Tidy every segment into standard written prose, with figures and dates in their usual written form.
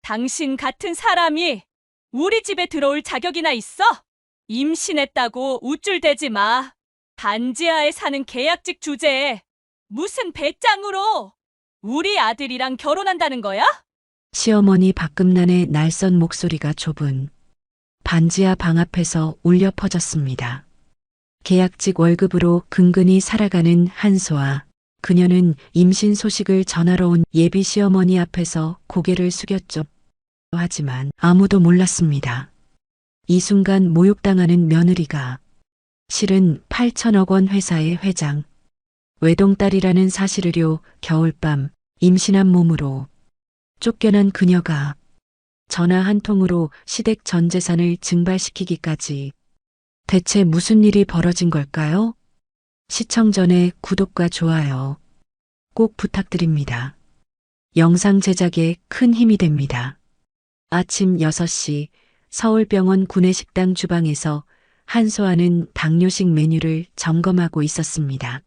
당신 같은 사람이 우리 집에 들어올 자격이나 있어? 임신했다고 우쭐대지 마. 반지하에 사는 계약직 주제에 무슨 배짱으로 우리 아들이랑 결혼한다는 거야? 시어머니 박금란의 날선 목소리가 좁은 반지하 방 앞에서 울려 퍼졌습니다. 계약직 월급으로 근근히 살아가는 한소아. 그녀는 임신 소식을 전하러 온 예비 시어머니 앞에서 고개를 숙였죠. 하지만 아무도 몰랐습니다. 이 순간 모욕당하는 며느리가 실은 8천억 원 회사의 회장, 외동딸이라는 사실을요. 겨울밤 임신한 몸으로 쫓겨난 그녀가 전화 한 통으로 시댁 전 재산을 증발시키기까지 대체 무슨 일이 벌어진 걸까요? 시청 전에 구독과 좋아요 꼭 부탁드립니다. 영상 제작에 큰 힘이 됩니다. 아침 6시 서울병원 구내식당 주방에서 한소아는 당뇨식 메뉴를 점검하고 있었습니다.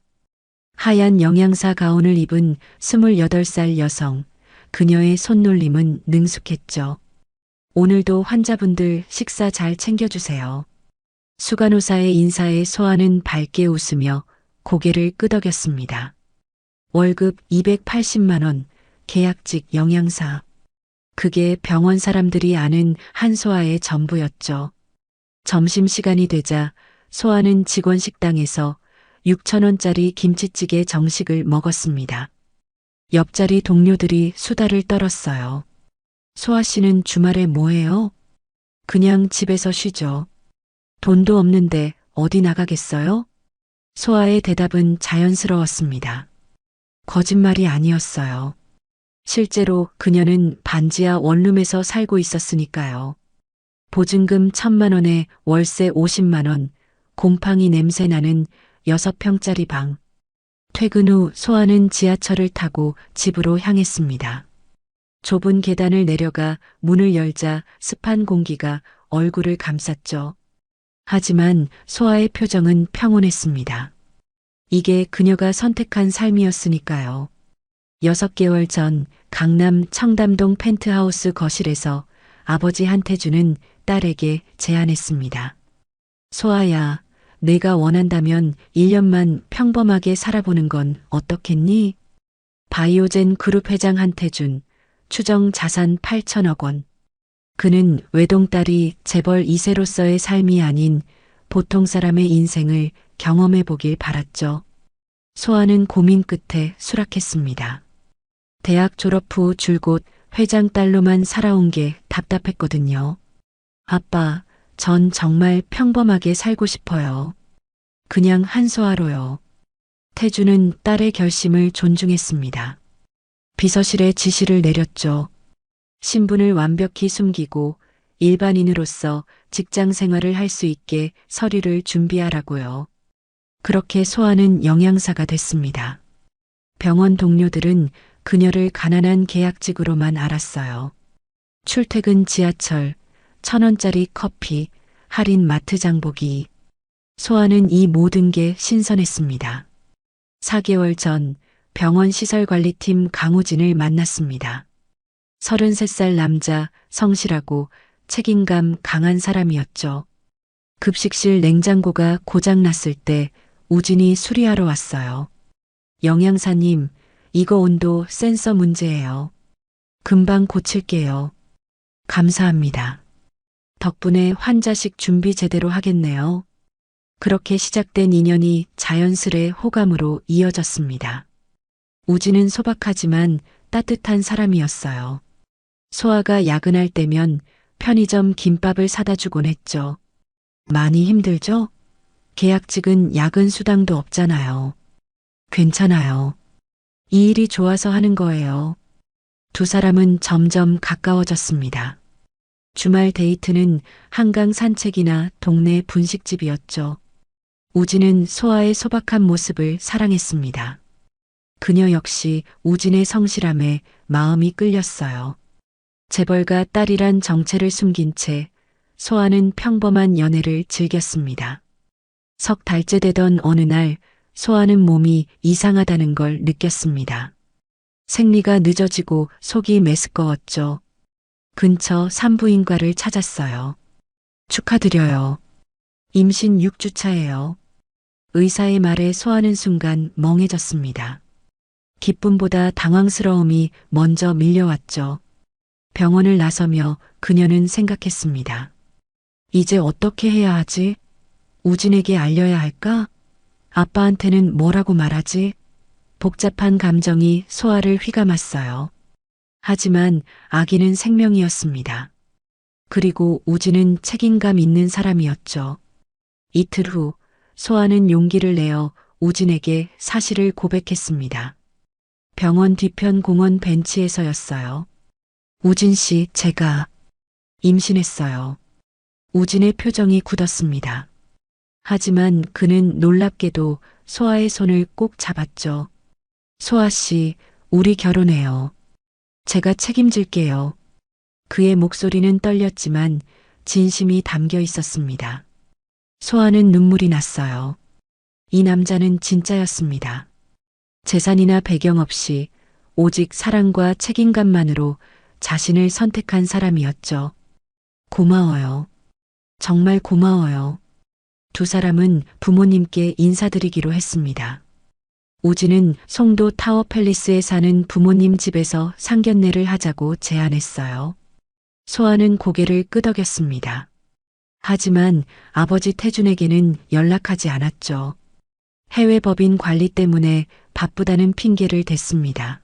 하얀 영양사 가운을 입은 28살 여성, 그녀의 손놀림은 능숙했죠. 오늘도 환자분들 식사 잘 챙겨주세요. 수간호사의 인사에 소아는 밝게 웃으며 고개를 끄덕였습니다. 월급 280만 원, 계약직 영양사. 그게 병원 사람들이 아는 한소아의 전부였죠. 점심시간이 되자 소아는 직원 식당에서 6,000원짜리 김치찌개 정식을 먹었습니다. 옆자리 동료들이 수다를 떨었어요. 소아 씨는 주말에 뭐해요? 그냥 집에서 쉬죠. 돈도 없는데 어디 나가겠어요? 소아의 대답은 자연스러웠습니다. 거짓말이 아니었어요. 실제로 그녀는 반지하 원룸에서 살고 있었으니까요. 보증금 1,000만 원에 월세 50만 원, 곰팡이 냄새 나는 6평짜리 방. 퇴근 후 소아는 지하철을 타고 집으로 향했습니다. 좁은 계단을 내려가 문을 열자 습한 공기가 얼굴을 감쌌죠. 하지만 소아의 표정은 평온했습니다. 이게 그녀가 선택한 삶이었으니까요. 6개월 전 강남 청담동 펜트하우스 거실에서 아버지 한태준은 딸에게 제안했습니다. 소아야, 내가 원한다면 1년만 평범하게 살아보는 건 어떻겠니? 바이오젠 그룹 회장 한태준, 추정 자산 8천억 원. 그는 외동딸이 재벌 2세로서의 삶이 아닌 보통 사람의 인생을 경험해 보길 바랐죠. 소아는 고민 끝에 수락했습니다. 대학 졸업 후 줄곧 회장 딸로만 살아온 게 답답했거든요. 아빠, 전 정말 평범하게 살고 싶어요. 그냥 한소아로요. 태주는 딸의 결심을 존중했습니다. 비서실에 지시를 내렸죠. 신분을 완벽히 숨기고 일반인으로서 직장 생활을 할 수 있게 서류를 준비하라고요. 그렇게 소아는 영양사가 됐습니다. 병원 동료들은 그녀를 가난한 계약직으로만 알았어요. 출퇴근 지하철, 1,000원짜리 커피, 할인 마트 장보기. 소아는 이 모든 게 신선했습니다. 4개월 전 병원 시설관리팀 강우진을 만났습니다. 33살 남자, 성실하고 책임감 강한 사람이었죠. 급식실 냉장고가 고장났을 때 우진이 수리하러 왔어요. 영양사님, 이거 온도 센서 문제예요. 금방 고칠게요. 감사합니다. 덕분에 환자식 준비 제대로 하겠네요. 그렇게 시작된 인연이 자연스레 호감으로 이어졌습니다. 우진은 소박하지만 따뜻한 사람이었어요. 소아가 야근할 때면 편의점 김밥을 사다 주곤 했죠. 많이 힘들죠? 계약직은 야근 수당도 없잖아요. 괜찮아요. 이 일이 좋아서 하는 거예요. 두 사람은 점점 가까워졌습니다. 주말 데이트는 한강 산책이나 동네 분식집이었죠. 우진은 소아의 소박한 모습을 사랑했습니다. 그녀 역시 우진의 성실함에 마음이 끌렸어요. 재벌가 딸이란 정체를 숨긴 채 소아는 평범한 연애를 즐겼습니다. 석 달째 되던 어느 날 소아는 몸이 이상하다는 걸 느꼈습니다. 생리가 늦어지고 속이 메스꺼웠죠. 근처 산부인과를 찾았어요. 축하드려요. 임신 6주차예요. 의사의 말에 소아는 순간 멍해졌습니다. 기쁨보다 당황스러움이 먼저 밀려왔죠. 병원을 나서며 그녀는 생각했습니다. 이제 어떻게 해야 하지? 우진에게 알려야 할까? 아빠한테는 뭐라고 말하지? 복잡한 감정이 소아를 휘감았어요. 하지만 아기는 생명이었습니다. 그리고 우진은 책임감 있는 사람이었죠. 이틀 후 소아는 용기를 내어 우진에게 사실을 고백했습니다. 병원 뒤편 공원 벤치에서였어요. 우진 씨, 제가 임신했어요. 우진의 표정이 굳었습니다. 하지만 그는 놀랍게도 소아의 손을 꼭 잡았죠. 소아 씨, 우리 결혼해요. 제가 책임질게요. 그의 목소리는 떨렸지만 진심이 담겨 있었습니다. 소아는 눈물이 났어요. 이 남자는 진짜였습니다. 재산이나 배경 없이 오직 사랑과 책임감만으로 자신을 선택한 사람이었죠. 고마워요. 정말 고마워요. 두 사람은 부모님께 인사드리기로 했습니다. 우진은 송도 타워 팰리스에 사는 부모님 집에서 상견례를 하자고 제안했어요. 소아는 고개를 끄덕였습니다. 하지만 아버지 태준에게는 연락하지 않았죠. 해외 법인 관리 때문에 바쁘다는 핑계를 댔습니다.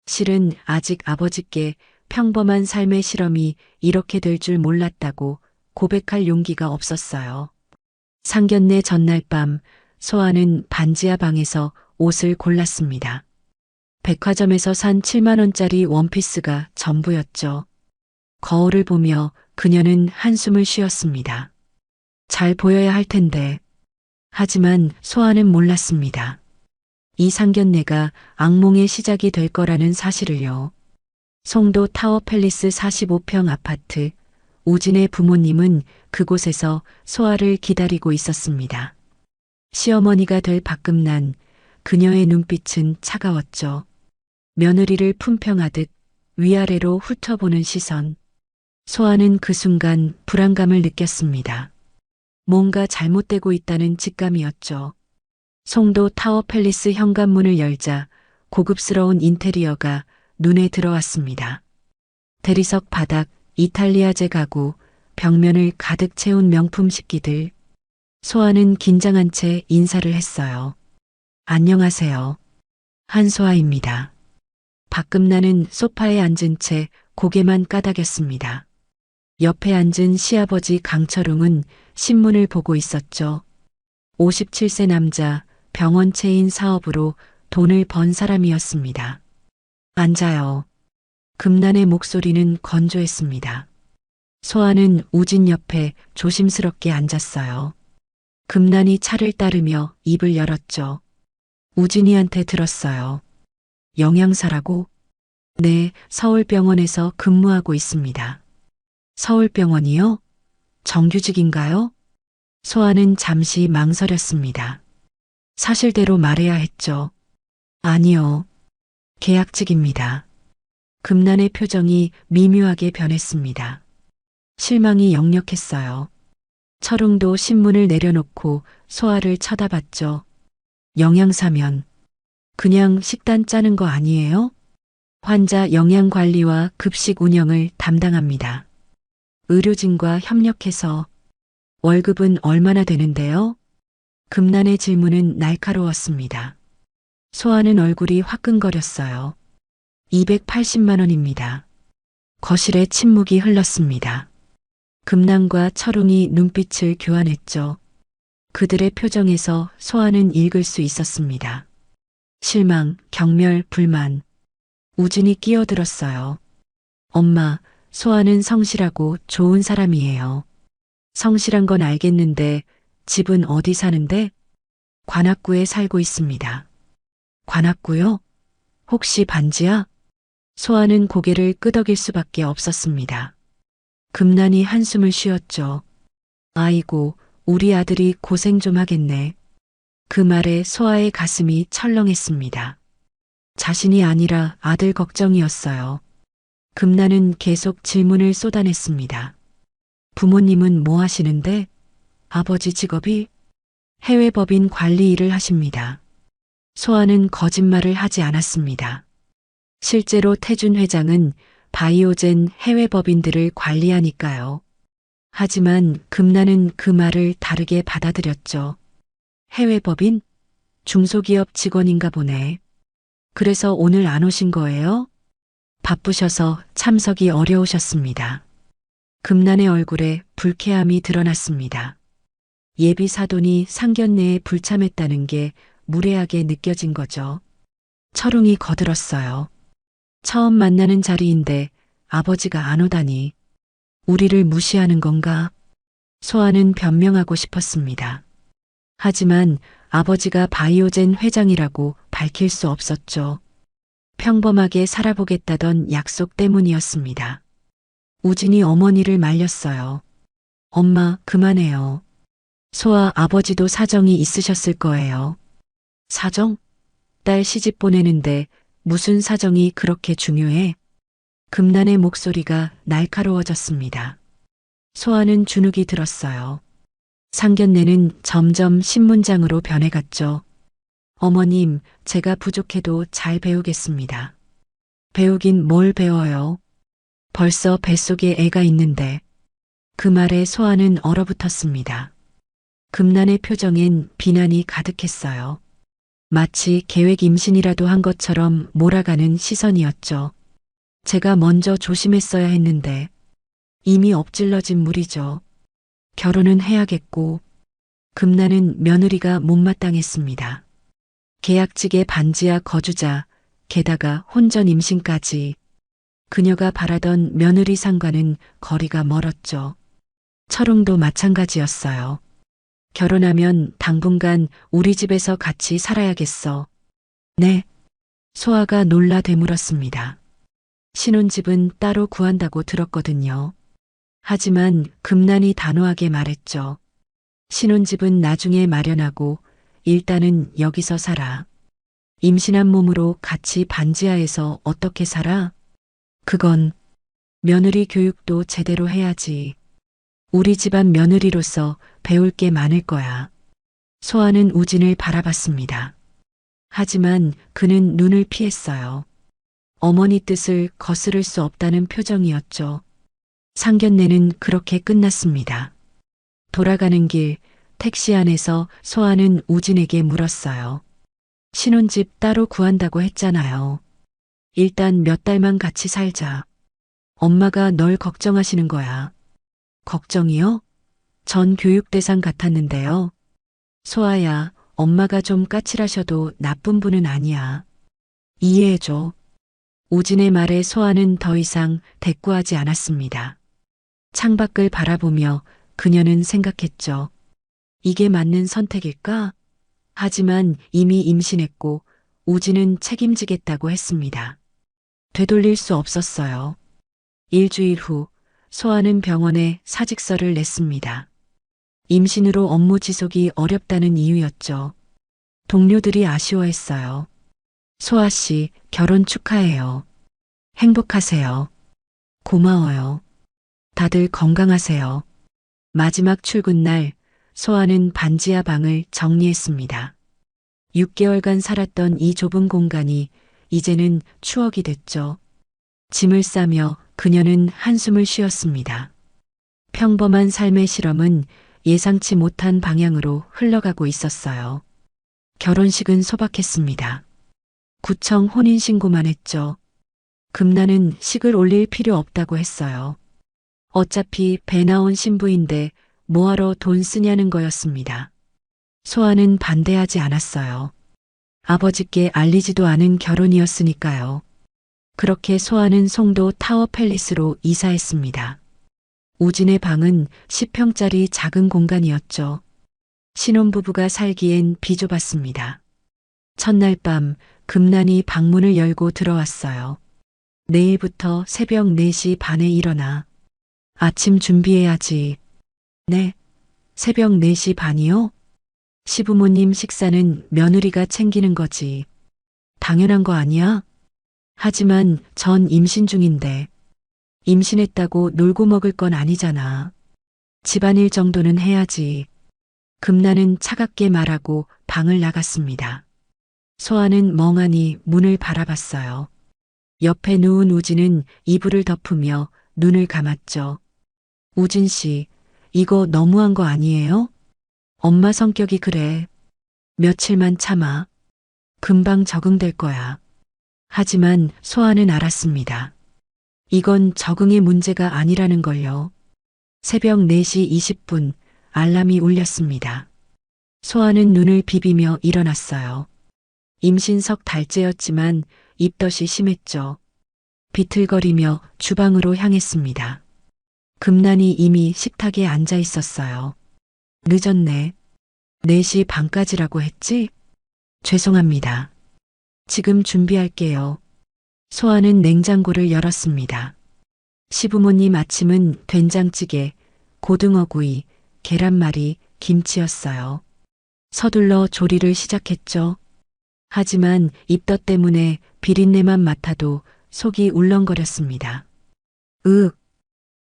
실은 아직 아버지께 평범한 삶의 실험이 이렇게 될 줄 몰랐다고 고백할 용기가 없었어요. 상견례 전날 밤 소아는 반지하 방에서 옷을 골랐습니다. 백화점에서 산 7만 원짜리 원피스가 전부였죠. 거울을 보며 그녀는 한숨을 쉬었습니다. 잘 보여야 할 텐데. 하지만 소아는 몰랐습니다. 이 상견례가 악몽의 시작이 될 거라는 사실을요. 송도 타워 팰리스 45평 아파트. 우진의 부모님은 그곳에서 소아를 기다리고 있었습니다. 시어머니가 될 박금난, 그녀의 눈빛은 차가웠죠. 며느리를 품평하듯 위아래로 훑어보는 시선. 소아는 그 순간 불안감을 느꼈습니다. 뭔가 잘못되고 있다는 직감이었죠. 송도 타워 팰리스 현관문을 열자 고급스러운 인테리어가 눈에 들어왔습니다. 대리석 바닥, 이탈리아제 가구, 벽면을 가득 채운 명품 식기들. 소아는 긴장한 채 인사를 했어요. 안녕하세요. 한소아입니다. 박금나는 소파에 앉은 채 고개만 까닥였습니다. 옆에 앉은 시아버지 강철웅은 신문을 보고 있었죠. 57세 남자, 병원 체인 사업으로 돈을 번 사람이었습니다. 앉아요. 금난의 목소리는 건조했습니다. 소아는 우진 옆에 조심스럽게 앉았어요. 금난이 차를 따르며 입을 열었죠. 우진이한테 들었어요. 영양사라고? 네, 서울병원에서 근무하고 있습니다. 서울병원이요? 정규직인가요? 소아는 잠시 망설였습니다. 사실대로 말해야 했죠. 아니요. 계약직입니다. 금난의 표정이 미묘하게 변했습니다. 실망이 역력했어요. 철웅도 신문을 내려놓고 소아를 쳐다봤죠. 영양사면 그냥 식단 짜는 거 아니에요? 환자 영양 관리와 급식 운영을 담당합니다. 의료진과 협력해서 월급은 얼마나 되는데요? 금난의 질문은 날카로웠습니다. 소아는 얼굴이 화끈거렸어요. 280만 원입니다. 거실에 침묵이 흘렀습니다. 금난과 철웅이 눈빛을 교환했죠. 그들의 표정에서 소아는 읽을 수 있었습니다. 실망, 경멸, 불만. 우진이 끼어들었어요. 엄마, 소아는 성실하고 좋은 사람이에요. 성실한 건 알겠는데 집은 어디 사는데? 관악구에 살고 있습니다. 관악구요? 혹시 반지하? 소아는 고개를 끄덕일 수밖에 없었습니다. 금난이 한숨을 쉬었죠. 아이고, 우리 아들이 고생 좀 하겠네. 그 말에 소아의 가슴이 철렁했습니다. 자신이 아니라 아들 걱정이었어요. 금나는 계속 질문을 쏟아냈습니다. 부모님은 뭐 하시는데? 아버지 직업이? 해외 법인 관리 일을 하십니다. 소아는 거짓말을 하지 않았습니다. 실제로 태준 회장은 바이오젠 해외 법인들을 관리하니까요. 하지만 금나는 그 말을 다르게 받아들였죠. 해외 법인? 중소기업 직원인가 보네. 그래서 오늘 안 오신 거예요? 바쁘셔서 참석이 어려우셨습니다. 금난의 얼굴에 불쾌함이 드러났습니다. 예비 사돈이 상견례에 불참했다는 게 무례하게 느껴진 거죠. 철웅이 거들었어요. 처음 만나는 자리인데 아버지가 안 오다니. 우리를 무시하는 건가? 소아는 변명하고 싶었습니다. 하지만 아버지가 바이오젠 회장이라고 밝힐 수 없었죠. 평범하게 살아보겠다던 약속 때문이었습니다. 우진이 어머니를 말렸어요. 엄마, 그만해요. 소아 아버지도 사정이 있으셨을 거예요. 사정? 딸 시집 보내는데 무슨 사정이 그렇게 중요해? 금난의 목소리가 날카로워졌습니다. 소아는 주눅이 들었어요. 상견례는 점점 신문장으로 변해갔죠. 어머님, 제가 부족해도 잘 배우겠습니다. 배우긴 뭘 배워요? 벌써 뱃속에 애가 있는데. 그 말에 소아는 얼어붙었습니다. 금난의 표정엔 비난이 가득했어요. 마치 계획 임신이라도 한 것처럼 몰아가는 시선이었죠. 제가 먼저 조심했어야 했는데 이미 엎질러진 물이죠. 결혼은 해야겠고. 금난은 며느리가 못마땅했습니다. 계약직의 반지하 거주자, 게다가 혼전 임신까지. 그녀가 바라던 며느리 상과는 거리가 멀었죠. 철웅도 마찬가지였어요. 결혼하면 당분간 우리 집에서 같이 살아야겠어. 네. 소아가 놀라 되물었습니다. 신혼집은 따로 구한다고 들었거든요. 하지만 금난이 단호하게 말했죠. 신혼집은 나중에 마련하고 일단은 여기서 살아. 임신한 몸으로 같이 반지하에서 어떻게 살아? 그건 며느리 교육도 제대로 해야지. 우리 집안 며느리로서 배울 게 많을 거야. 소아는 우진을 바라봤습니다. 하지만 그는 눈을 피했어요. 어머니 뜻을 거스를 수 없다는 표정이었죠. 상견례는 그렇게 끝났습니다. 돌아가는 길 택시 안에서 소아는 우진에게 물었어요. 신혼집 따로 구한다고 했잖아요. 일단 몇 달만 같이 살자. 엄마가 널 걱정하시는 거야. 걱정이요? 전 교육대상 같았는데요. 소아야, 엄마가 좀 까칠하셔도 나쁜 분은 아니야. 이해해줘. 우진의 말에 소아는 더 이상 대꾸하지 않았습니다. 창밖을 바라보며 그녀는 생각했죠. 이게 맞는 선택일까? 하지만 이미 임신했고 우진은 책임지겠다고 했습니다. 되돌릴 수 없었어요. 일주일 후 소아는 병원에 사직서를 냈습니다. 임신으로 업무 지속이 어렵다는 이유였죠. 동료들이 아쉬워했어요. 소아 씨, 결혼 축하해요. 행복하세요. 고마워요. 다들 건강하세요. 마지막 출근 날 소아는 반지하 방을 정리했습니다. 6개월간 살았던 이 좁은 공간이 이제는 추억이 됐죠. 짐을 싸며 그녀는 한숨을 쉬었습니다. 평범한 삶의 실험은 예상치 못한 방향으로 흘러가고 있었어요. 결혼식은 소박했습니다. 구청 혼인신고만 했죠. 금나는 식을 올릴 필요 없다고 했어요. 어차피 배 나온 신부인데 뭐하러 돈 쓰냐는 거였습니다. 소아는 반대하지 않았어요. 아버지께 알리지도 않은 결혼이었으니까요. 그렇게 소아는 송도 타워 팰리스로 이사했습니다. 우진의 방은 10평짜리 작은 공간이었죠. 신혼부부가 살기엔 비좁았습니다. 첫날 밤 금난이 방문을 열고 들어왔어요. 내일부터 새벽 4시 반에 일어나. 아침 준비해야지. 네. 새벽 4시 반이요? 시부모님 식사는 며느리가 챙기는 거지. 당연한 거 아니야? 하지만 전 임신 중인데. 임신했다고 놀고 먹을 건 아니잖아. 집안일 정도는 해야지. 금나는 차갑게 말하고 방을 나갔습니다. 소아는 멍하니 문을 바라봤어요. 옆에 누운 우진은 이불을 덮으며 눈을 감았죠. 우진 씨, 이거 너무한 거 아니에요? 엄마 성격이 그래. 며칠만 참아. 금방 적응될 거야. 하지만 소아는 알았습니다. 이건 적응의 문제가 아니라는 걸요. 새벽 4시 20분 알람이 울렸습니다. 소아는 눈을 비비며 일어났어요. 임신 석 달째였지만 입덧이 심했죠. 비틀거리며 주방으로 향했습니다. 금난이 이미 식탁에 앉아 있었어요. 늦었네. 4시 반까지라고 했지? 죄송합니다. 지금 준비할게요. 소아는 냉장고를 열었습니다. 시부모님 아침은 된장찌개, 고등어구이, 계란말이, 김치였어요. 서둘러 조리를 시작했죠. 하지만 입덧 때문에 비린내만 맡아도 속이 울렁거렸습니다.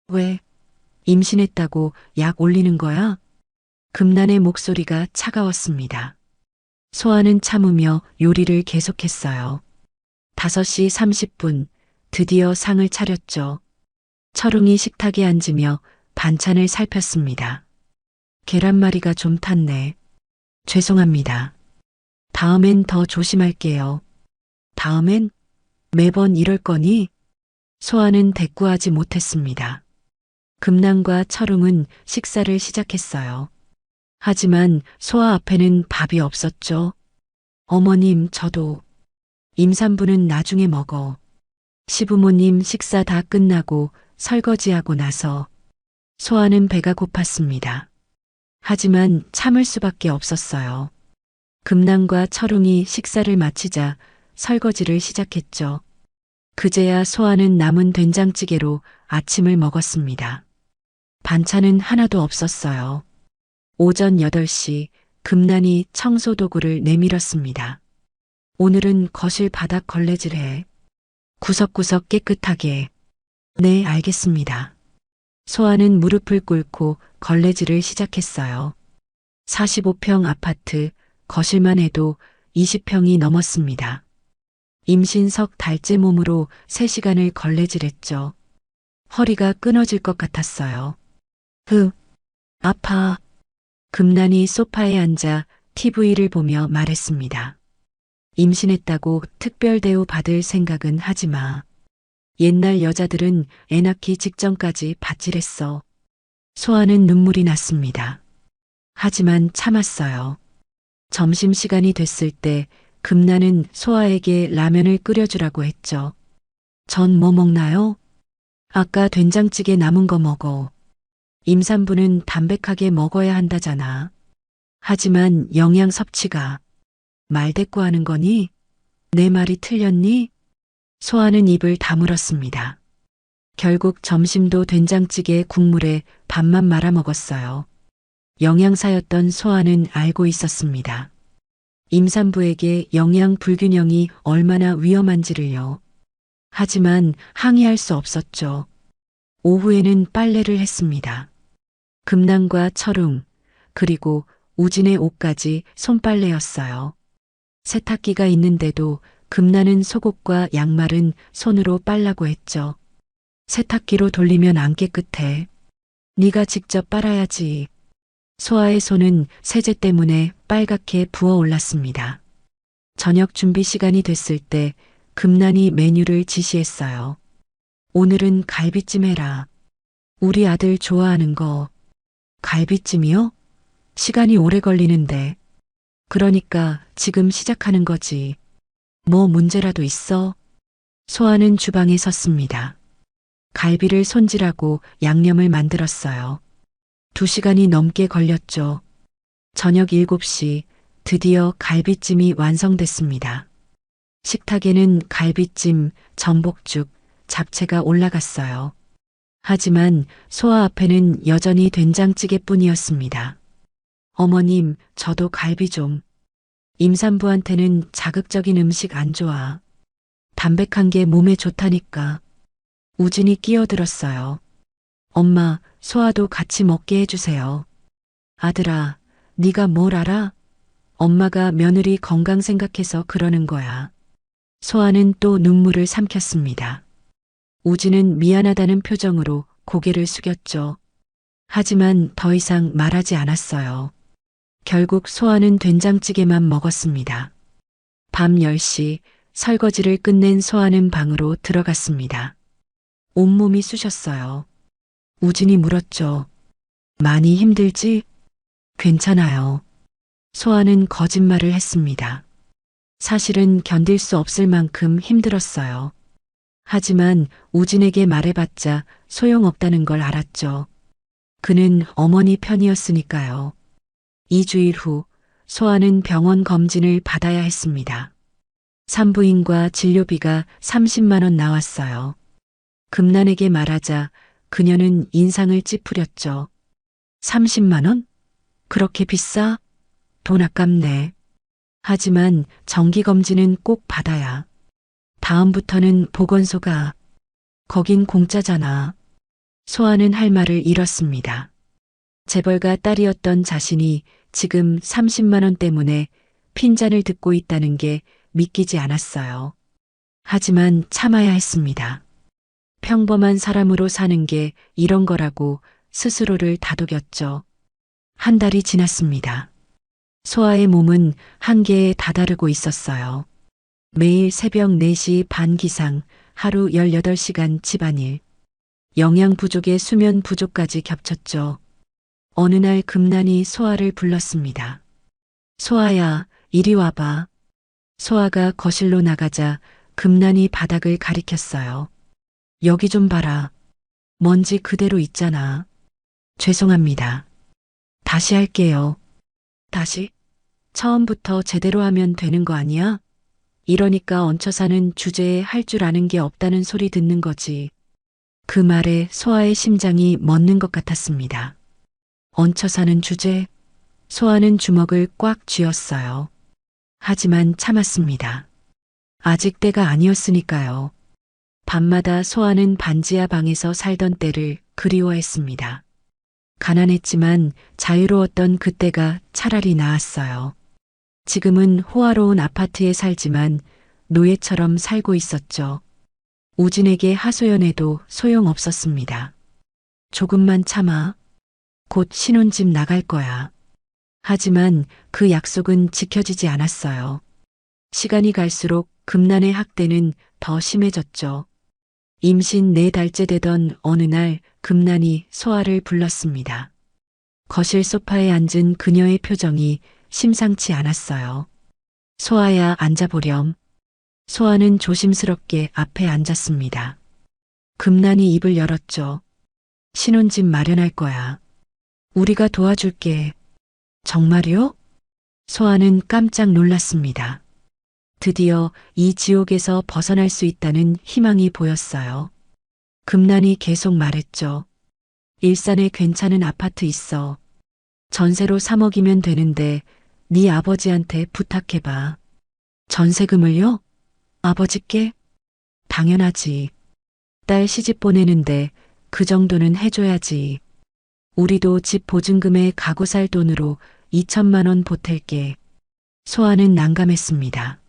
왜? 임신했다고 약 올리는 거야? 금난의 목소리가 차가웠습니다. 소아는 참으며 요리를 계속했어요. 5시 30분 드디어 상을 차렸죠. 철웅이 식탁에 앉으며 반찬을 살폈습니다. 계란말이가 좀 탔네. 죄송합니다. 다음엔 더 조심할게요. 다음엔? 매번 이럴 거니? 소아는 대꾸하지 못했습니다. 금난과 철웅은 식사를 시작했어요. 하지만 소아 앞에는 밥이 없었죠. 어머님, 저도. 임산부는 나중에 먹어. 시부모님 식사 다 끝나고 설거지하고 나서 소아는 배가 고팠습니다. 하지만 참을 수밖에 없었어요. 금난과 철웅이 식사를 마치자 설거지를 시작했죠. 그제야 소아는 남은 된장찌개로 아침을 먹었습니다. 반찬은 하나도 없었어요. 오전 8시 금난이 청소 도구를 내밀었습니다. 오늘은 거실 바닥 걸레질해. 구석구석 깨끗하게. 네, 알겠습니다. 소아는 무릎을 꿇고 걸레질을 시작했어요. 45평 아파트, 거실만 해도 20평이 넘었습니다. 임신 석 달째 몸으로 3시간을 걸레질했죠. 허리가 끊어질 것 같았어요. 아파. 금난이 소파에 앉아 TV를 보며 말했습니다. 임신했다고 특별 대우 받을 생각은 하지 마. 옛날 여자들은 애 낳기 직전까지 밭질했어. 소아는 눈물이 났습니다. 하지만 참았어요. 점심시간이 됐을 때 금난은 소아에게 라면을 끓여주라고 했죠. 전 뭐 먹나요? 아까 된장찌개 남은 거 먹어. 임산부는 담백하게 먹어야 한다잖아. 하지만 영양 섭취가. 말대꾸하는 거니? 내 말이 틀렸니? 소아는 입을 다물었습니다. 결국 점심도 된장찌개 국물에 밥만 말아 먹었어요. 영양사였던 소아는 알고 있었습니다. 임산부에게 영양 불균형이 얼마나 위험한지를요. 하지만 항의할 수 없었죠. 오후에는 빨래를 했습니다. 금난과 철웅, 그리고 우진의 옷까지 손빨래였어요. 세탁기가 있는데도 금난은 속옷과 양말은 손으로 빨라고 했죠. 세탁기로 돌리면 안 깨끗해. 네가 직접 빨아야지. 소아의 손은 세제 때문에 빨갛게 부어올랐습니다. 저녁 준비 시간이 됐을 때 금난이 메뉴를 지시했어요. 오늘은 갈비찜 해라. 우리 아들 좋아하는 거. 갈비찜이요? 시간이 오래 걸리는데. 그러니까 지금 시작하는 거지. 뭐 문제라도 있어? 소아는 주방에 섰습니다. 갈비를 손질하고 양념을 만들었어요. 2시간이 넘게 걸렸죠. 저녁 7시 드디어 갈비찜이 완성됐습니다. 식탁에는 갈비찜, 전복죽, 잡채가 올라갔어요. 하지만 소아 앞에는 여전히 된장찌개뿐이었습니다. 어머님, 저도 갈비 좀. 임산부한테는 자극적인 음식 안 좋아. 담백한 게 몸에 좋다니까. 우진이 끼어들었어요. 엄마, 소아도 같이 먹게 해주세요. 아들아, 네가 뭘 알아? 엄마가 며느리 건강 생각해서 그러는 거야. 소아는 또 눈물을 삼켰습니다. 우진은 미안하다는 표정으로 고개를 숙였죠. 하지만 더 이상 말하지 않았어요. 결국 소아는 된장찌개만 먹었습니다. 밤 10시 설거지를 끝낸 소아는 방으로 들어갔습니다. 온몸이 쑤셨어요. 우진이 물었죠. 많이 힘들지? 괜찮아요. 소아는 거짓말을 했습니다. 사실은 견딜 수 없을 만큼 힘들었어요. 하지만 우진에게 말해봤자 소용없다는 걸 알았죠. 그는 어머니 편이었으니까요. 2주일 후 소아는 병원 검진을 받아야 했습니다. 산부인과 진료비가 30만 원 나왔어요. 금난에게 말하자 그녀는 인상을 찌푸렸죠. 30만 원? 그렇게 비싸? 돈 아깝네. 하지만 정기검진은 꼭 받아야. 다음부터는 보건소가. 거긴 공짜잖아. 소아는 할 말을 잃었습니다. 재벌가 딸이었던 자신이 지금 30만 원 때문에 핀잔을 듣고 있다는 게 믿기지 않았어요. 하지만 참아야 했습니다. 평범한 사람으로 사는 게 이런 거라고 스스로를 다독였죠. 한 달이 지났습니다. 소아의 몸은 한계에 다다르고 있었어요. 매일 새벽 4시 반 기상, 하루 18시간 집안일. 영양 부족에 수면 부족까지 겹쳤죠. 어느 날 금난이 소아를 불렀습니다. 소아야, 이리 와봐. 소아가 거실로 나가자 금난이 바닥을 가리켰어요. 여기 좀 봐라. 먼지 그대로 있잖아. 죄송합니다. 다시 할게요. 다시? 처음부터 제대로 하면 되는 거 아니야? 이러니까 얹혀 사는 주제에 할 줄 아는 게 없다는 소리 듣는 거지. 그 말에 소아의 심장이 멎는 것 같았습니다. 얹혀 사는 주제? 소아는 주먹을 꽉 쥐었어요. 하지만 참았습니다. 아직 때가 아니었으니까요. 밤마다 소아는 반지하 방에서 살던 때를 그리워했습니다. 가난했지만 자유로웠던 그때가 차라리 나았어요. 지금은 호화로운 아파트에 살지만 노예처럼 살고 있었죠. 우진에게 하소연해도 소용없었습니다. 조금만 참아. 곧 신혼집 나갈 거야. 하지만 그 약속은 지켜지지 않았어요. 시간이 갈수록 금난의 학대는 더 심해졌죠. 임신 4달째 되던 어느 날 금난이 소아를 불렀습니다. 거실 소파에 앉은 그녀의 표정이 심상치 않았어요. 소아야, 앉아보렴. 소아는 조심스럽게 앞에 앉았습니다. 금난이 입을 열었죠. 신혼집 마련할 거야. 우리가 도와줄게. 정말요? 소아는 깜짝 놀랐습니다. 드디어 이 지옥에서 벗어날 수 있다는 희망이 보였어요. 금난이 계속 말했죠. 일산에 괜찮은 아파트 있어. 전세로 3억이면 되는데 네 아버지한테 부탁해봐. 전세금을요? 아버지께? 당연하지. 딸 시집 보내는데 그 정도는 해줘야지. 우리도 집 보증금에 가구 살 돈으로 2천만 원 보탤게. 소아는 난감했습니다.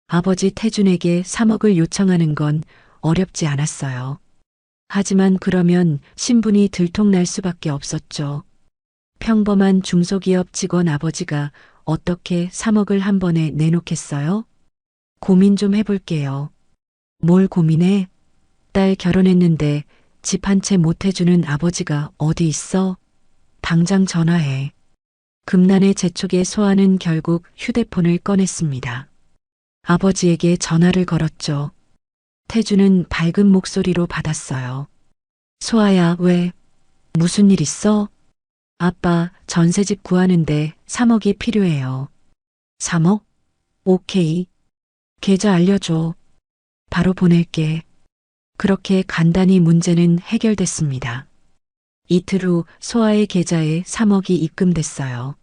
아버지 태준에게 3억을 요청하는 건 어렵지 않았어요. 하지만 그러면 신분이 들통날 수밖에 없었죠. 평범한 중소기업 직원 아버지가 어떻게 3억을 한 번에 내놓겠어요? 고민 좀 해볼게요. 뭘 고민해? 딸 결혼했는데 집 한 채 못 해주는 아버지가 어디 있어? 당장 전화해. 금난의 재촉에 소아는 결국 휴대폰을 꺼냈습니다. 아버지에게 전화를 걸었죠. 태주는 밝은 목소리로 받았어요. 소아야, 왜? 무슨 일 있어? 아빠, 전세집 구하는데 3억이 필요해요. 3억? 오케이. 계좌 알려줘. 바로 보낼게. 그렇게 간단히 문제는 해결됐습니다. 이틀 후 소아의 계좌에 3억이 입금됐어요.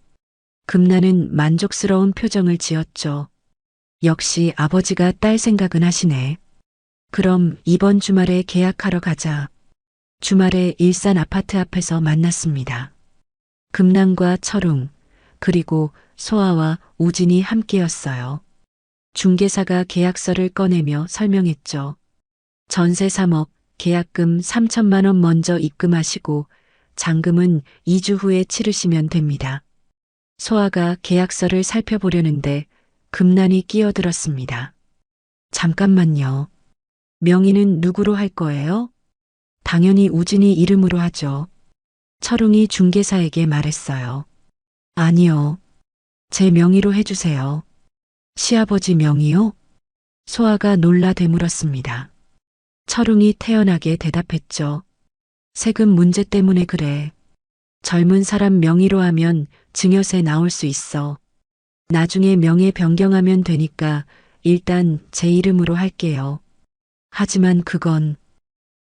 금난은 만족스러운 표정을 지었죠. 역시 아버지가 딸 생각은 하시네. 그럼 이번 주말에 계약하러 가자. 주말에 일산 아파트 앞에서 만났습니다. 금난과 철웅, 그리고 소아와 우진이 함께였어요. 중개사가 계약서를 꺼내며 설명했죠. 전세 3억, 계약금 3천만 원 먼저 입금하시고 잔금은 2주 후에 치르시면 됩니다. 소아가 계약서를 살펴보려는데 금난이 끼어들었습니다. 잠깐만요. 명의는 누구로 할 거예요? 당연히 우진이 이름으로 하죠. 철웅이 중개사에게 말했어요. 아니요. 제 명의로 해주세요. 시아버지 명의요? 소아가 놀라 되물었습니다. 철웅이 태연하게 대답했죠. 세금 문제 때문에 그래. 젊은 사람 명의로 하면 증여세 나올 수 있어. 나중에 명예 변경하면 되니까 일단 제 이름으로 할게요. 하지만 그건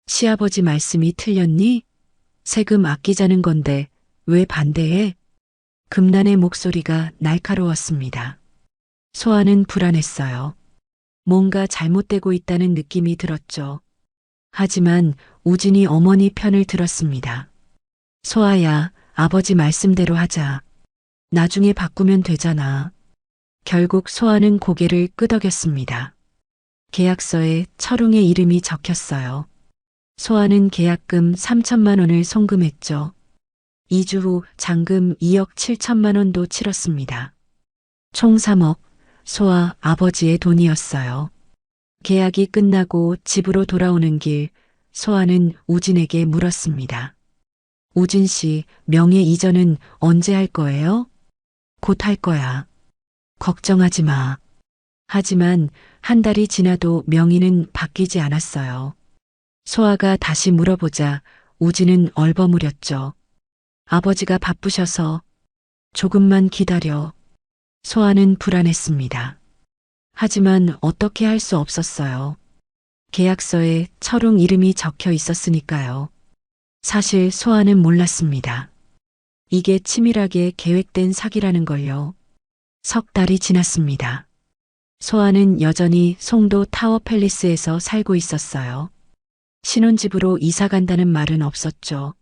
시아버지 말씀이 틀렸니? 세금 아끼자는 건데 왜 반대해? 금난의 목소리가 날카로웠습니다. 소아는 불안했어요. 뭔가 잘못되고 있다는 느낌이 들었죠. 하지만 우진이 어머니 편을 들었습니다. 소아야, 아버지 말씀대로 하자. 나중에 바꾸면 되잖아. 결국 소아는 고개를 끄덕였습니다. 계약서에 철웅의 이름이 적혔어요. 소아는 계약금 3천만 원을 송금했죠. 2주 후 잔금 2억 7천만 원도 치렀습니다. 총 3억, 소아 아버지의 돈이었어요. 계약이 끝나고 집으로 돌아오는 길, 소아는 우진에게 물었습니다. 우진 씨, 명예 이전은 언제 할 거예요? 곧 할 거야. 걱정하지 마. 하지만 한 달이 지나도 명의는 바뀌지 않았어요. 소아가 다시 물어보자 우진은 얼버무렸죠. 아버지가 바쁘셔서 조금만 기다려. 소아는 불안했습니다. 하지만 어떻게 할 수 없었어요. 계약서에 철웅 이름이 적혀 있었으니까요. 사실 소아는 몰랐습니다. 이게 치밀하게 계획된 사기라는 걸요. 석 달이 지났습니다. 소아는 여전히 송도 타워팰리스에서 살고 있었어요. 신혼집으로 이사 간다는 말은 없었죠.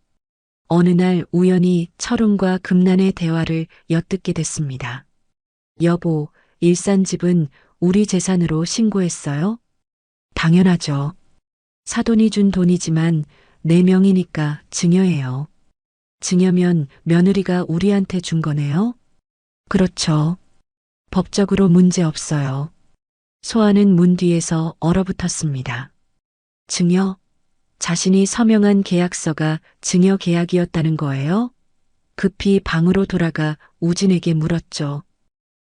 어느 날 우연히 철웅과 금난의 대화를 엿듣게 됐습니다. 여보, 일산집은 우리 재산으로 신고했어요? 당연하죠. 사돈이 준 돈이지만 내 명이니까 증여해요. 증여면 며느리가 우리한테 준 거네요? 그렇죠. 법적으로 문제 없어요. 소아는 문 뒤에서 얼어붙었습니다. 증여? 자신이 서명한 계약서가 증여 계약이었다는 거예요? 급히 방으로 돌아가 우진에게 물었죠.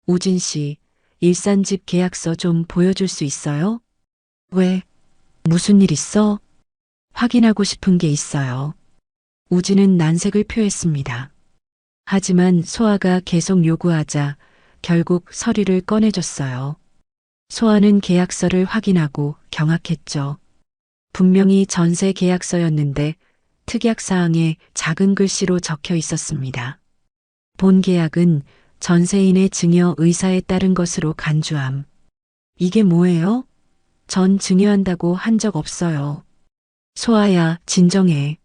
우진 씨, 일산집 계약서 좀 보여줄 수 있어요? 왜? 무슨 일 있어? 확인하고 싶은 게 있어요. 우진은 난색을 표했습니다. 하지만 소아가 계속 요구하자 결국 서류를 꺼내줬어요. 소아는 계약서를 확인하고 경악했죠. 분명히 전세 계약서였는데 특약사항에 작은 글씨로 적혀 있었습니다. 본 계약은 전세인의 증여 의사에 따른 것으로 간주함. 이게 뭐예요? 전 증여한다고 한 적 없어요. 소아야, 진정해.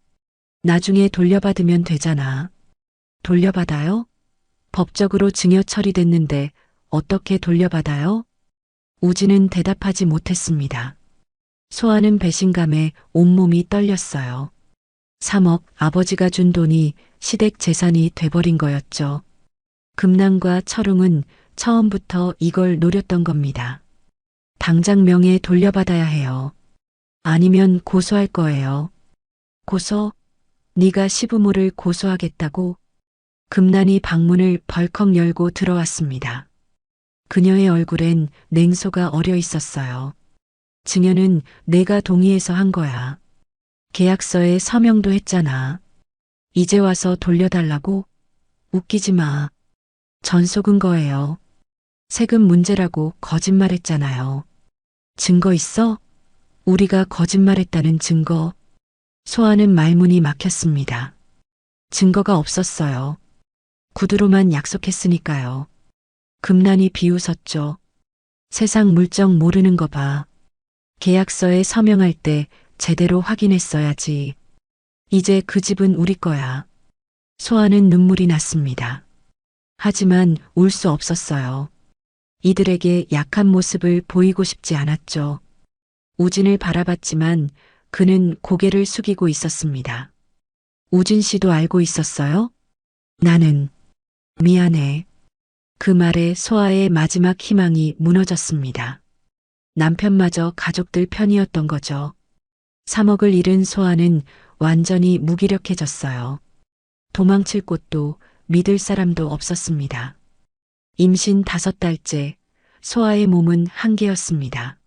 나중에 돌려받으면 되잖아. 돌려받아요? 법적으로 증여 처리됐는데 어떻게 돌려받아요? 우진은 대답하지 못했습니다. 소아는 배신감에 온몸이 떨렸어요. 3억 아버지가 준 돈이 시댁 재산이 돼버린 거였죠. 금난과 철웅은 처음부터 이걸 노렸던 겁니다. 당장 명예 돌려받아야 해요. 아니면 고소할 거예요. 고소? 네가 시부모를 고소하겠다고? 금난이 방문을 벌컥 열고 들어왔습니다. 그녀의 얼굴엔 냉소가 어려 있었어요. 증여는 내가 동의해서 한 거야. 계약서에 서명도 했잖아. 이제 와서 돌려달라고? 웃기지 마. 전 속은 거예요. 세금 문제라고 거짓말했잖아요. 증거 있어? 우리가 거짓말했다는 증거. 소아는 말문이 막혔습니다. 증거가 없었어요. 구두로만 약속했으니까요. 금난이 비웃었죠. 세상 물정 모르는 거 봐. 계약서에 서명할 때 제대로 확인했어야지. 이제 그 집은 우리 거야. 소아는 눈물이 났습니다. 하지만 울 수 없었어요. 이들에게 약한 모습을 보이고 싶지 않았죠. 우진을 바라봤지만 그는 고개를 숙이고 있었습니다. 우진 씨도 알고 있었어요? 나는 미안해. 그 말에 소아의 마지막 희망이 무너졌습니다. 남편마저 가족들 편이었던 거죠. 3억을 잃은 소아는 완전히 무기력해졌어요. 도망칠 곳도 믿을 사람도 없었습니다. 임신 5달째 소아의 몸은 한계였습니다.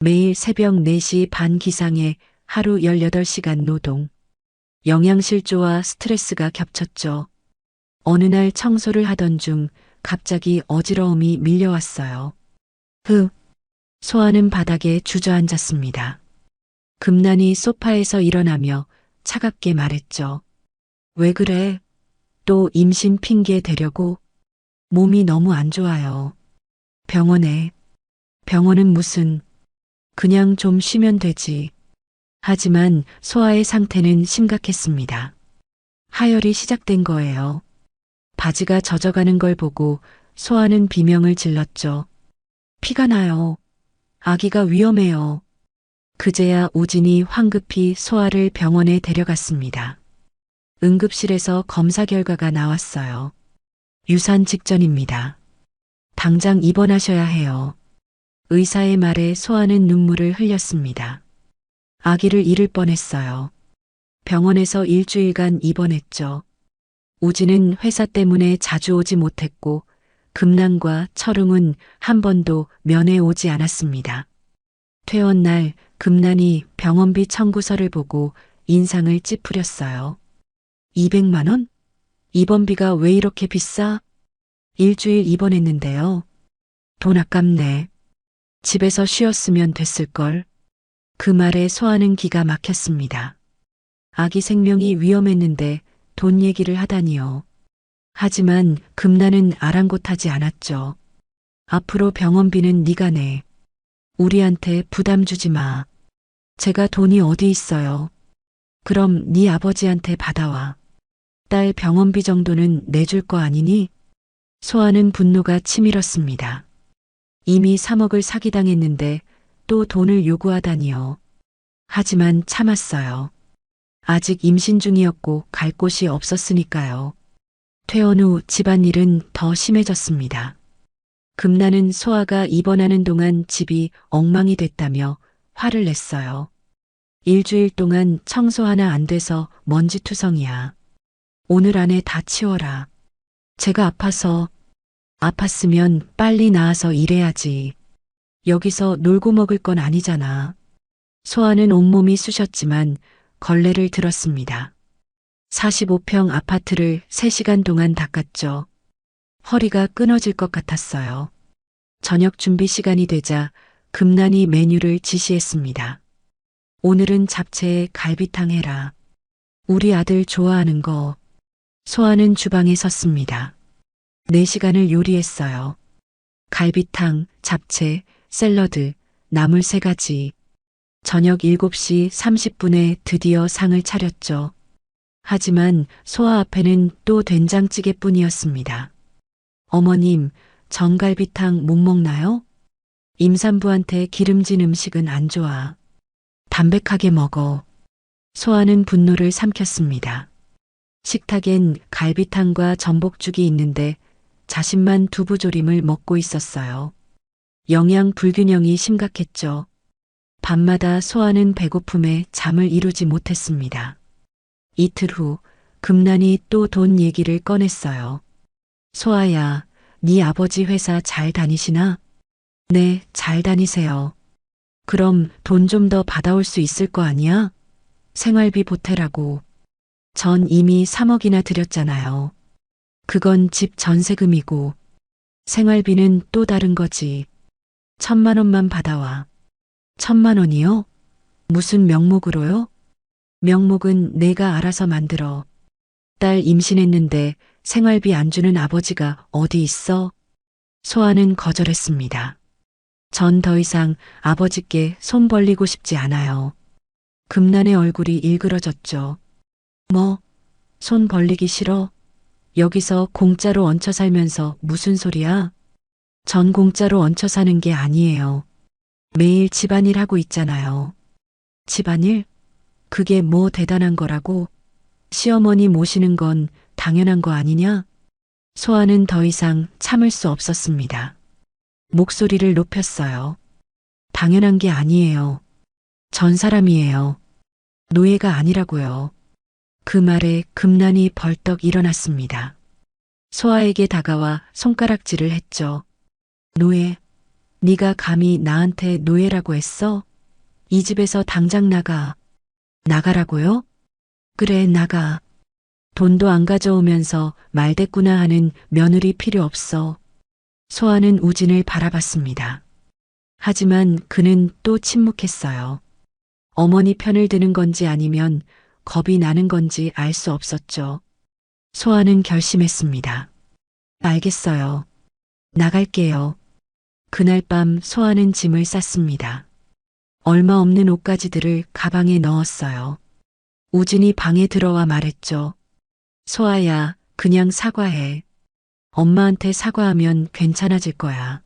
매일 새벽 4시 반 기상에 하루 18시간 노동. 영양실조와 스트레스가 겹쳤죠. 어느 날 청소를 하던 중 갑자기 어지러움이 밀려왔어요. 소아는 바닥에 주저앉았습니다. 금난이 소파에서 일어나며 차갑게 말했죠. 왜 그래? 또 임신 핑계 대려고? 몸이 너무 안 좋아요. 병원에. 병원은 무슨. 그냥 좀 쉬면 되지. 하지만 소아의 상태는 심각했습니다. 하혈이 시작된 거예요. 바지가 젖어가는 걸 보고 소아는 비명을 질렀죠. 피가 나요. 아기가 위험해요. 그제야 우진이 황급히 소아를 병원에 데려갔습니다. 응급실에서 검사 결과가 나왔어요. 유산 직전입니다. 당장 입원하셔야 해요. 의사의 말에 소아는 눈물을 흘렸습니다. 아기를 잃을 뻔했어요. 병원에서 일주일간 입원했죠. 우진은 회사 때문에 자주 오지 못했고 금난과 철웅은 한 번도 면회 오지 않았습니다. 퇴원 날 금난이 병원비 청구서를 보고 인상을 찌푸렸어요. 200만 원? 입원비가 왜 이렇게 비싸? 일주일 입원했는데요. 돈 아깝네. 집에서 쉬었으면 됐을걸. 그 말에 소아는 기가 막혔습니다. 아기 생명이 위험했는데 돈 얘기를 하다니요. 하지만 금나는 아랑곳하지 않았죠. 앞으로 병원비는 네가 내. 우리한테 부담 주지 마. 제가 돈이 어디 있어요. 그럼 네 아버지한테 받아와. 딸 병원비 정도는 내줄 거 아니니? 소아는 분노가 치밀었습니다. 이미 3억을 사기당했는데 또 돈을 요구하다니요. 하지만 참았어요. 아직 임신 중이었고 갈 곳이 없었으니까요. 퇴원 후 집안일은 더 심해졌습니다. 금나는 소아가 입원하는 동안 집이 엉망이 됐다며 화를 냈어요. 일주일 동안 청소 하나 안 돼서 먼지투성이야. 오늘 안에 다 치워라. 제가 아파서. 아팠으면 빨리 나아서 일해야지. 여기서 놀고 먹을 건 아니잖아. 소아는 온몸이 쑤셨지만 걸레를 들었습니다. 45평 아파트를 3시간 동안 닦았죠. 허리가 끊어질 것 같았어요. 저녁 준비 시간이 되자 금난이 메뉴를 지시했습니다. 오늘은 잡채에 갈비탕 해라. 우리 아들 좋아하는 거. 소아는 주방에 섰습니다. 4시간을 요리했어요. 갈비탕, 잡채, 샐러드, 나물 3가지. 저녁 7시 30분에 드디어 상을 차렸죠. 하지만 소아 앞에는 또 된장찌개뿐이었습니다. 어머님, 전갈비탕 못 먹나요? 임산부한테 기름진 음식은 안 좋아. 담백하게 먹어. 소아는 분노를 삼켰습니다. 식탁엔 갈비탕과 전복죽이 있는데 자신만 두부조림을 먹고 있었어요. 영양 불균형이 심각했죠. 밤마다 소아는 배고픔에 잠을 이루지 못했습니다. 이틀 후 금난이 또 돈 얘기를 꺼냈어요. 소아야, 네 아버지 회사 잘 다니시나? 네, 잘 다니세요. 그럼 돈 좀 더 받아올 수 있을 거 아니야? 생활비 보태라고. 전 이미 3억이나 드렸잖아요. 그건 집 전세금이고 생활비는 또 다른 거지. 1,000만 원만 받아와. 1,000만 원이요? 무슨 명목으로요? 명목은 내가 알아서 만들어. 딸 임신했는데 생활비 안 주는 아버지가 어디 있어? 소아는 거절했습니다. 전 더 이상 아버지께 손 벌리고 싶지 않아요. 금난의 얼굴이 일그러졌죠. 뭐, 손 벌리기 싫어? 여기서 공짜로 얹혀 살면서 무슨 소리야? 전 공짜로 얹혀 사는 게 아니에요. 매일 집안일 하고 있잖아요. 집안일? 그게 뭐 대단한 거라고? 시어머니 모시는 건 당연한 거 아니냐? 소아는 더 이상 참을 수 없었습니다. 목소리를 높였어요. 당연한 게 아니에요. 전 사람이에요. 노예가 아니라고요. 그 말에 금난이 벌떡 일어났습니다. 소아에게 다가와 손가락질을 했죠. 노예, 네가 감히 나한테 노예라고 했어? 이 집에서 당장 나가. 나가라고요? 그래, 나가. 돈도 안 가져오면서 말대꾸나 하는 며느리 필요 없어. 소아는 우진을 바라봤습니다. 하지만 그는 또 침묵했어요. 어머니 편을 드는 건지 아니면 겁이 나는 건지 알 수 없었죠. 소아는 결심했습니다. 알겠어요. 나갈게요. 그날 밤 소아는 짐을 쌌습니다. 얼마 없는 옷가지들을 가방에 넣었어요. 우진이 방에 들어와 말했죠. 소아야, 그냥 사과해. 엄마한테 사과하면 괜찮아질 거야.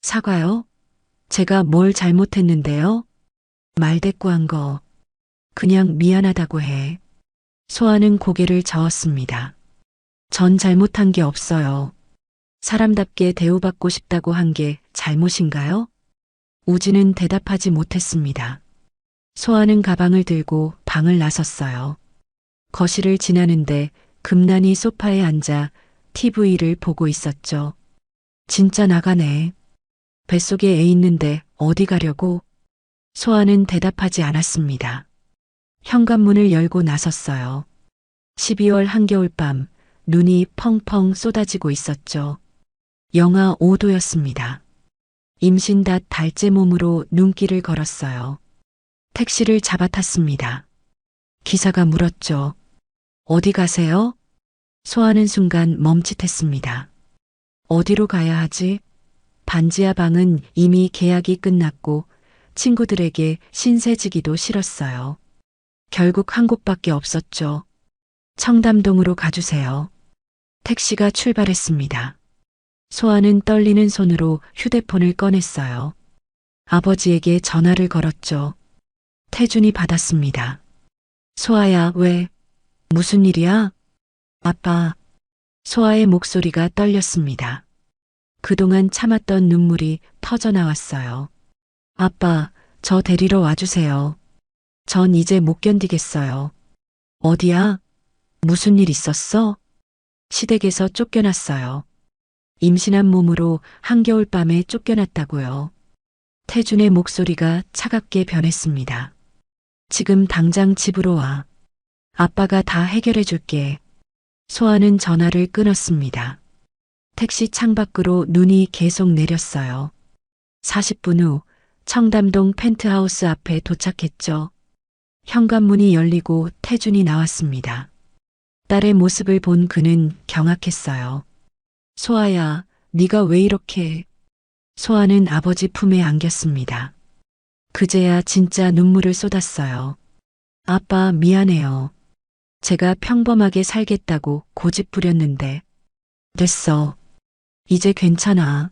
사과요? 제가 뭘 잘못했는데요? 말대꾸한 거. 그냥 미안하다고 해. 소아는 고개를 저었습니다. 전 잘못한 게 없어요. 사람답게 대우받고 싶다고 한 게 잘못인가요? 우진은 대답하지 못했습니다. 소아는 가방을 들고 방을 나섰어요. 거실을 지나는데 금난이 소파에 앉아 TV를 보고 있었죠. 진짜 나가네. 뱃속에 애 있는데 어디 가려고? 소아는 대답하지 않았습니다. 현관문을 열고 나섰어요. 12월 한겨울밤 눈이 펑펑 쏟아지고 있었죠. 영하 5도였습니다. 임신닷 달째 몸으로 눈길을 걸었어요. 택시를 잡아탔습니다. 기사가 물었죠. 어디 가세요? 소아는 순간 멈칫했습니다. 어디로 가야 하지? 반지하 방은 이미 계약이 끝났고 친구들에게 신세지기도 싫었어요. 결국 한 곳밖에 없었죠. 청담동으로 가주세요. 택시가 출발했습니다. 소아는 떨리는 손으로 휴대폰을 꺼냈어요. 아버지에게 전화를 걸었죠. 태준이 받았습니다. 소아야, 왜? 무슨 일이야? 아빠. 소아의 목소리가 떨렸습니다. 그동안 참았던 눈물이 터져 나왔어요. 아빠, 저 데리러 와주세요. 전 이제 못 견디겠어요. 어디야? 무슨 일 있었어? 시댁에서 쫓겨났어요. 임신한 몸으로 한겨울밤에 쫓겨났다고요. 태준의 목소리가 차갑게 변했습니다. 지금 당장 집으로 와. 아빠가 다 해결해 줄게. 소아는 전화를 끊었습니다. 택시 창밖으로 눈이 계속 내렸어요. 40분 후 청담동 펜트하우스 앞에 도착했죠. 현관문이 열리고 태준이 나왔습니다. 딸의 모습을 본 그는 경악했어요. 소아야, 네가 왜 이렇게... 소아는 아버지 품에 안겼습니다. 그제야 진짜 눈물을 쏟았어요. 아빠, 미안해요. 제가 평범하게 살겠다고 고집 부렸는데. 됐어. 이제 괜찮아.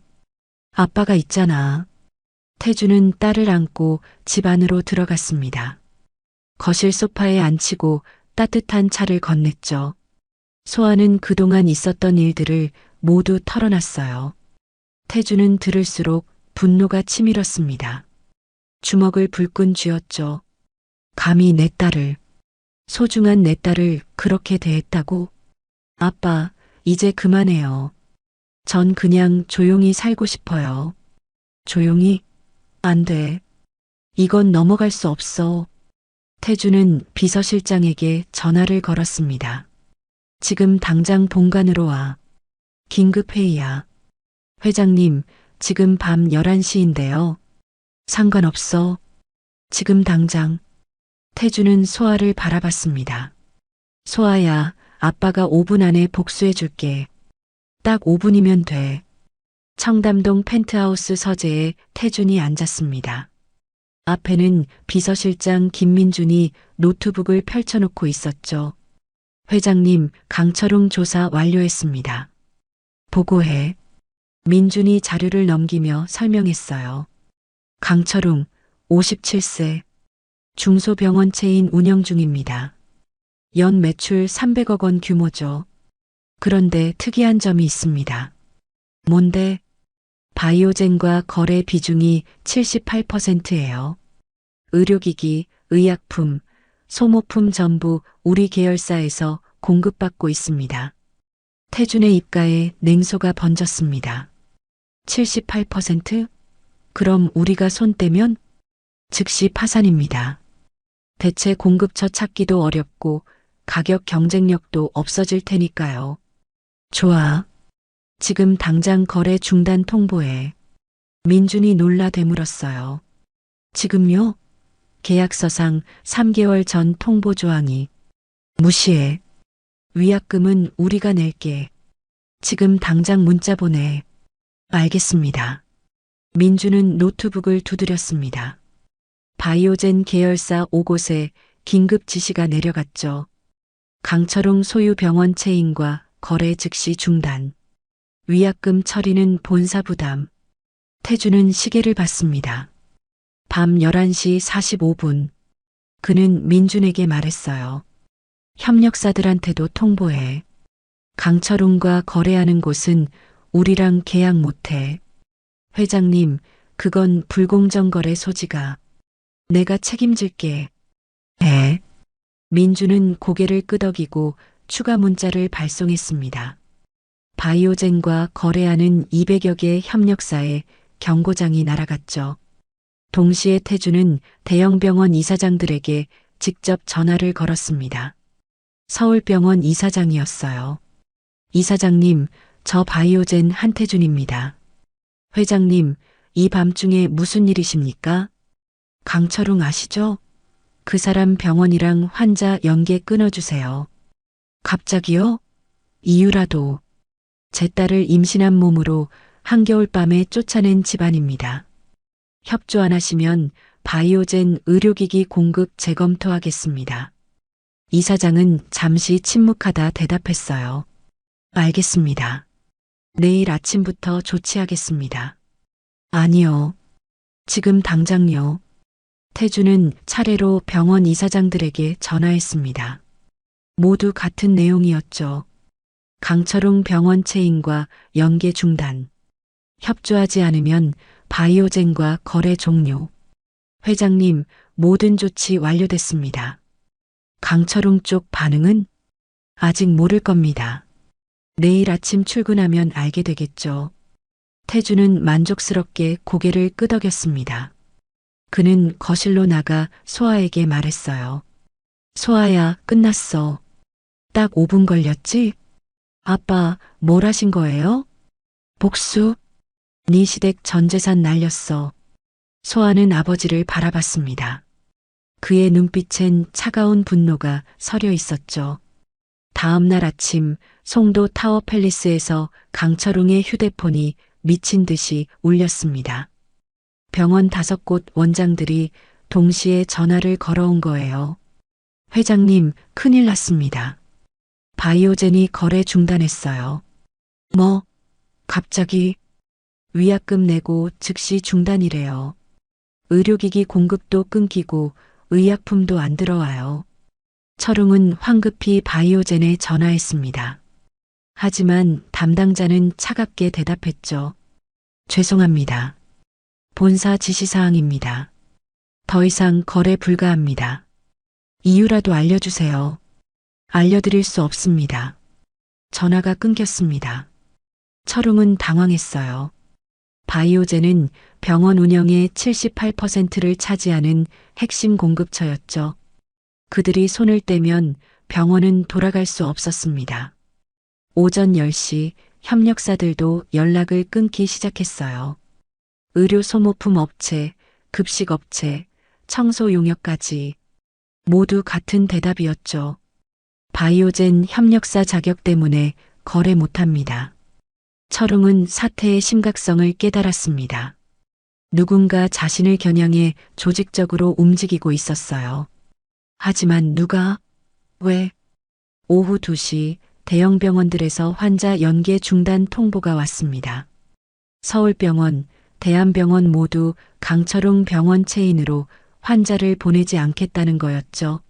아빠가 있잖아. 태주는 딸을 안고 집 안으로 들어갔습니다. 거실 소파에 앉히고 따뜻한 차를 건넸죠. 소아는 그동안 있었던 일들을 모두 털어놨어요. 태주는 들을수록 분노가 치밀었습니다. 주먹을 불끈 쥐었죠. 감히 내 딸을, 소중한 내 딸을 그렇게 대했다고? 아빠, 이제 그만해요. 전 그냥 조용히 살고 싶어요. 조용히? 안 돼. 이건 넘어갈 수 없어. 태주는 비서실장에게 전화를 걸었습니다. 지금 당장 본관으로 와. 긴급 회의야. 회장님, 지금 밤 11시인데요. 상관없어. 지금 당장. 태주는 소아를 바라봤습니다. 소아야, 아빠가 5분 안에 복수해 줄게. 딱 5분이면 돼. 청담동 펜트하우스 서재에 태준이 앉았습니다. 앞에는 비서실장 김민준이 노트북을 펼쳐놓고 있었죠. 회장님, 강철웅 조사 완료했습니다. 보고해. 민준이 자료를 넘기며 설명했어요. 강철웅, 57세. 중소병원 체인 운영 중입니다. 연 매출 300억 원 규모죠. 그런데 특이한 점이 있습니다. 뭔데? 바이오젠과 거래 비중이 78%예요. 의료기기, 의약품, 소모품 전부 우리 계열사에서 공급받고 있습니다. 태준의 입가에 냉소가 번졌습니다. 78%? 그럼 우리가 손 떼면? 즉시 파산입니다. 대체 공급처 찾기도 어렵고 가격 경쟁력도 없어질 테니까요. 좋아. 지금 당장 거래 중단 통보해. 민준이 놀라 되물었어요. 지금요? 계약서상 3개월 전 통보 조항이. 무시해. 위약금은 우리가 낼게. 지금 당장 문자 보내. 알겠습니다. 민준은 노트북을 두드렸습니다. 바이오젠 계열사 5곳에 긴급 지시가 내려갔죠. 강철웅 소유 병원 체인과 거래 즉시 중단. 위약금 처리는 본사 부담. 태준은 시계를 봤습니다. 밤 11시 45분. 그는 민준에게 말했어요. 협력사들한테도 통보해. 강철웅과 거래하는 곳은 우리랑 계약 못해. 회장님, 그건 불공정 거래 소지가. 내가 책임질게. 에? 민준은 고개를 끄덕이고 추가 문자를 발송했습니다. 바이오젠과 거래하는 200여 개 협력사에 경고장이 날아갔죠. 동시에 태준은 대형병원 이사장들에게 직접 전화를 걸었습니다. 서울병원 이사장이었어요. 이사장님, 저 바이오젠 한태준입니다. 회장님, 이 밤중에 무슨 일이십니까? 강철웅 아시죠? 그 사람 병원이랑 환자 연계 끊어주세요. 갑자기요? 이유라도. 제 딸을 임신한 몸으로 한겨울밤에 쫓아낸 집안입니다. 협조 안 하시면 바이오젠 의료기기 공급 재검토하겠습니다. 이사장은 잠시 침묵하다 대답했어요. 알겠습니다. 내일 아침부터 조치하겠습니다. 아니요. 지금 당장요. 태준은 차례로 병원 이사장들에게 전화했습니다. 모두 같은 내용이었죠. 강철웅 병원 체인과 연계 중단. 협조하지 않으면 바이오젠과 거래 종료. 회장님, 모든 조치 완료됐습니다. 강철웅 쪽 반응은? 아직 모를 겁니다. 내일 아침 출근하면 알게 되겠죠. 태준은 만족스럽게 고개를 끄덕였습니다. 그는 거실로 나가 소아에게 말했어요. 소아야, 끝났어. 딱 5분 걸렸지? 아빠, 뭘 하신 거예요? 복수? 네 시댁 전 재산 날렸어. 소아는 아버지를 바라봤습니다. 그의 눈빛엔 차가운 분노가 서려 있었죠. 다음 날 아침 송도 타워 팰리스에서 강철웅의 휴대폰이 미친 듯이 울렸습니다. 병원 5곳 원장들이 동시에 전화를 걸어온 거예요. 회장님, 큰일 났습니다. 바이오젠이 거래 중단했어요. 뭐? 갑자기? 위약금 내고 즉시 중단이래요. 의료기기 공급도 끊기고 의약품도 안 들어와요. 철웅은 황급히 바이오젠에 전화했습니다. 하지만 담당자는 차갑게 대답했죠. 죄송합니다. 본사 지시사항입니다. 더 이상 거래 불가합니다. 이유라도 알려주세요. 알려드릴 수 없습니다. 전화가 끊겼습니다. 철웅은 당황했어요. 바이오젠은 병원 운영의 78%를 차지하는 핵심 공급처였죠. 그들이 손을 떼면 병원은 돌아갈 수 없었습니다. 오전 10시 협력사들도 연락을 끊기 시작했어요. 의료 소모품 업체, 급식 업체, 청소 용역까지 모두 같은 대답이었죠. 바이오젠 협력사 자격 때문에 거래 못합니다. 철웅은 사태의 심각성을 깨달았습니다. 누군가 자신을 겨냥해 조직적으로 움직이고 있었어요. 하지만 누가? 왜? 오후 2시 대형 병원들에서 환자 연계 중단 통보가 왔습니다. 서울병원, 대한병원 모두 강철웅 병원 체인으로 환자를 보내지 않겠다는 거였죠.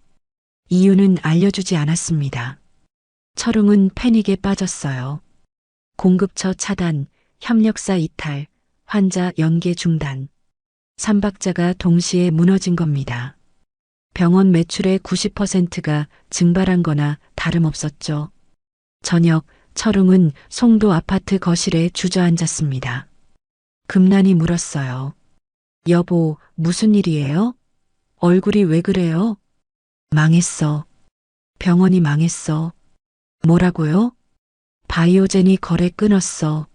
이유는 알려주지 않았습니다. 철웅은 패닉에 빠졌어요. 공급처 차단, 협력사 이탈, 환자 연계 중단. 3박자가 동시에 무너진 겁니다. 병원 매출의 90%가 증발한 거나 다름없었죠. 저녁, 철웅은 송도 아파트 거실에 주저앉았습니다. 금란이 물었어요. 여보, 무슨 일이에요? 얼굴이 왜 그래요? 망했어. 병원이 망했어. 뭐라고요? 바이오젠이 거래 끊었어.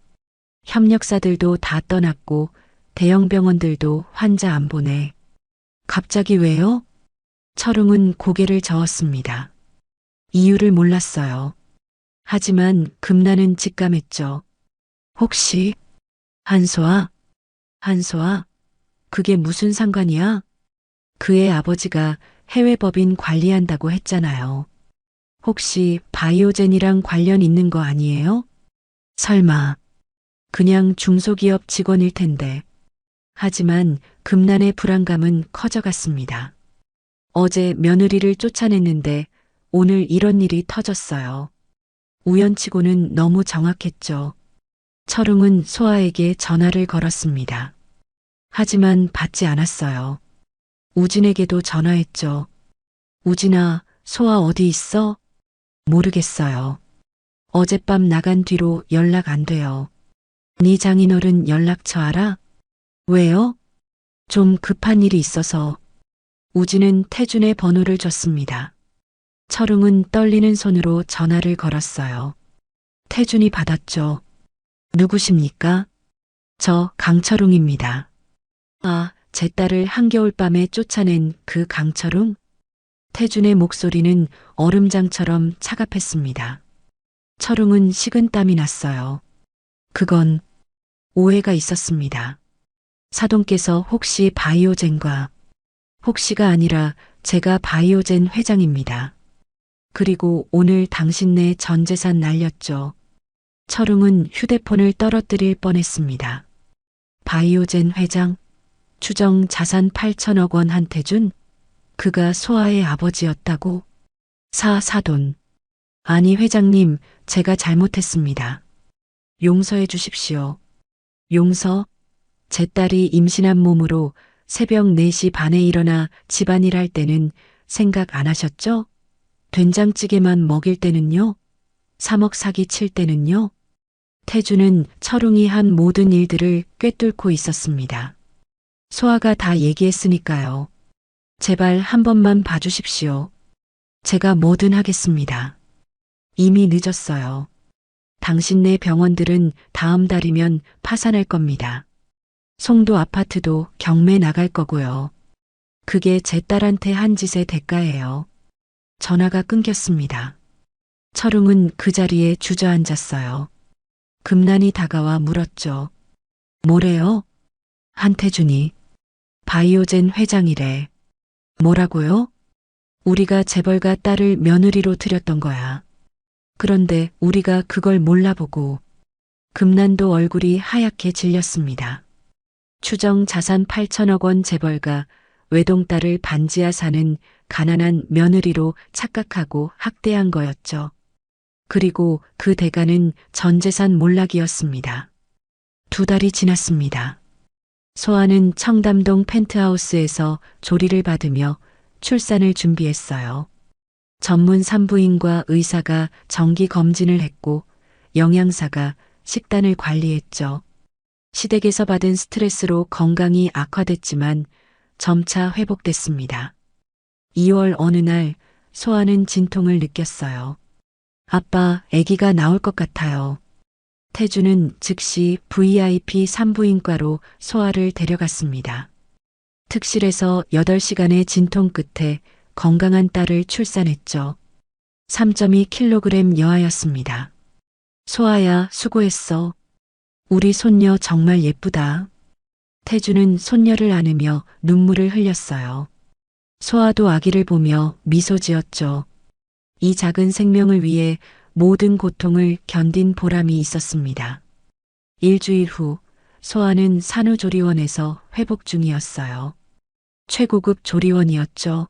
협력사들도 다 떠났고 대형 병원들도 환자 안 보내. 갑자기 왜요? 철웅은 고개를 저었습니다. 이유를 몰랐어요. 하지만 금란은 직감했죠. 혹시 한소아? 한소아? 그게 무슨 상관이야? 그의 아버지가 해외 법인 관리한다고 했잖아요. 혹시 바이오젠이랑 관련 있는 거 아니에요? 설마 그냥 중소기업 직원일 텐데. 하지만 금란의 불안감은 커져갔습니다. 어제 며느리를 쫓아냈는데 오늘 이런 일이 터졌어요. 우연치고는 너무 정확했죠. 철웅은 소아에게 전화를 걸었습니다. 하지만 받지 않았어요. 우진에게도 전화했죠. 우진아, 소아 어디 있어? 모르겠어요. 어젯밤 나간 뒤로 연락 안 돼요. 네 장인어른 연락처 알아? 왜요? 좀 급한 일이 있어서. 우진은 태준의 번호를 줬습니다. 철웅은 떨리는 손으로 전화를 걸었어요. 태준이 받았죠. 누구십니까? 저 강철웅입니다. 아, 제 딸을 한겨울밤에 쫓아낸 그 강철웅? 태준의 목소리는 얼음장처럼 차갑했습니다. 철웅은 식은땀이 났어요. 그건 오해가 있었습니다. 사돈께서 혹시 바이오젠과 혹시가 아니라 제가 바이오젠 회장입니다. 그리고 오늘 당신네 전 재산 날렸죠. 철웅은 휴대폰을 떨어뜨릴 뻔했습니다. 바이오젠 회장? 추정 자산 8천억 원 한태준? 그가 소아의 아버지였다고? 사돈. 아니 회장님, 제가 잘못했습니다. 용서해 주십시오. 용서? 제 딸이 임신한 몸으로 새벽 4시 반에 일어나 집안일 할 때는 생각 안 하셨죠? 된장찌개만 먹일 때는요? 3억 사기 칠 때는요? 태주는 철웅이 한 모든 일들을 꿰뚫고 있었습니다. 소아가 다 얘기했으니까요. 제발 한 번만 봐주십시오. 제가 뭐든 하겠습니다. 이미 늦었어요. 당신네 병원들은 다음 달이면 파산할 겁니다. 송도 아파트도 경매 나갈 거고요. 그게 제 딸한테 한 짓의 대가예요. 전화가 끊겼습니다. 철웅은 그 자리에 주저앉았어요. 금란이 다가와 물었죠. 뭐래요? 한태준이. 바이오젠 회장이래. 뭐라고요? 우리가 재벌가 딸을 며느리로 들였던 거야. 그런데 우리가 그걸 몰라보고. 금란도 얼굴이 하얗게 질렸습니다. 추정 자산 8천억 원 재벌가 외동딸을 반지하 사는 가난한 며느리로 착각하고 학대한 거였죠. 그리고 그 대가는 전 재산 몰락이었습니다. 2달이 지났습니다. 소아는 청담동 펜트하우스에서 조리를 받으며 출산을 준비했어요. 전문 산부인과 의사가 정기 검진을 했고 영양사가 식단을 관리했죠. 시댁에서 받은 스트레스로 건강이 악화됐지만 점차 회복됐습니다. 2월 어느 날 소아는 진통을 느꼈어요. 아빠, 아기가 나올 것 같아요. 태주는 즉시 VIP 산부인과로 소아를 데려갔습니다. 특실에서 8시간의 진통 끝에 건강한 딸을 출산했죠. 3.2kg 여아였습니다. 소아야, 수고했어. 우리 손녀 정말 예쁘다. 태주는 손녀를 안으며 눈물을 흘렸어요. 소아도 아기를 보며 미소 지었죠. 이 작은 생명을 위해 모든 고통을 견딘 보람이 있었습니다. 일주일 후 소아는 산후조리원에서 회복 중이었어요. 최고급 조리원이었죠.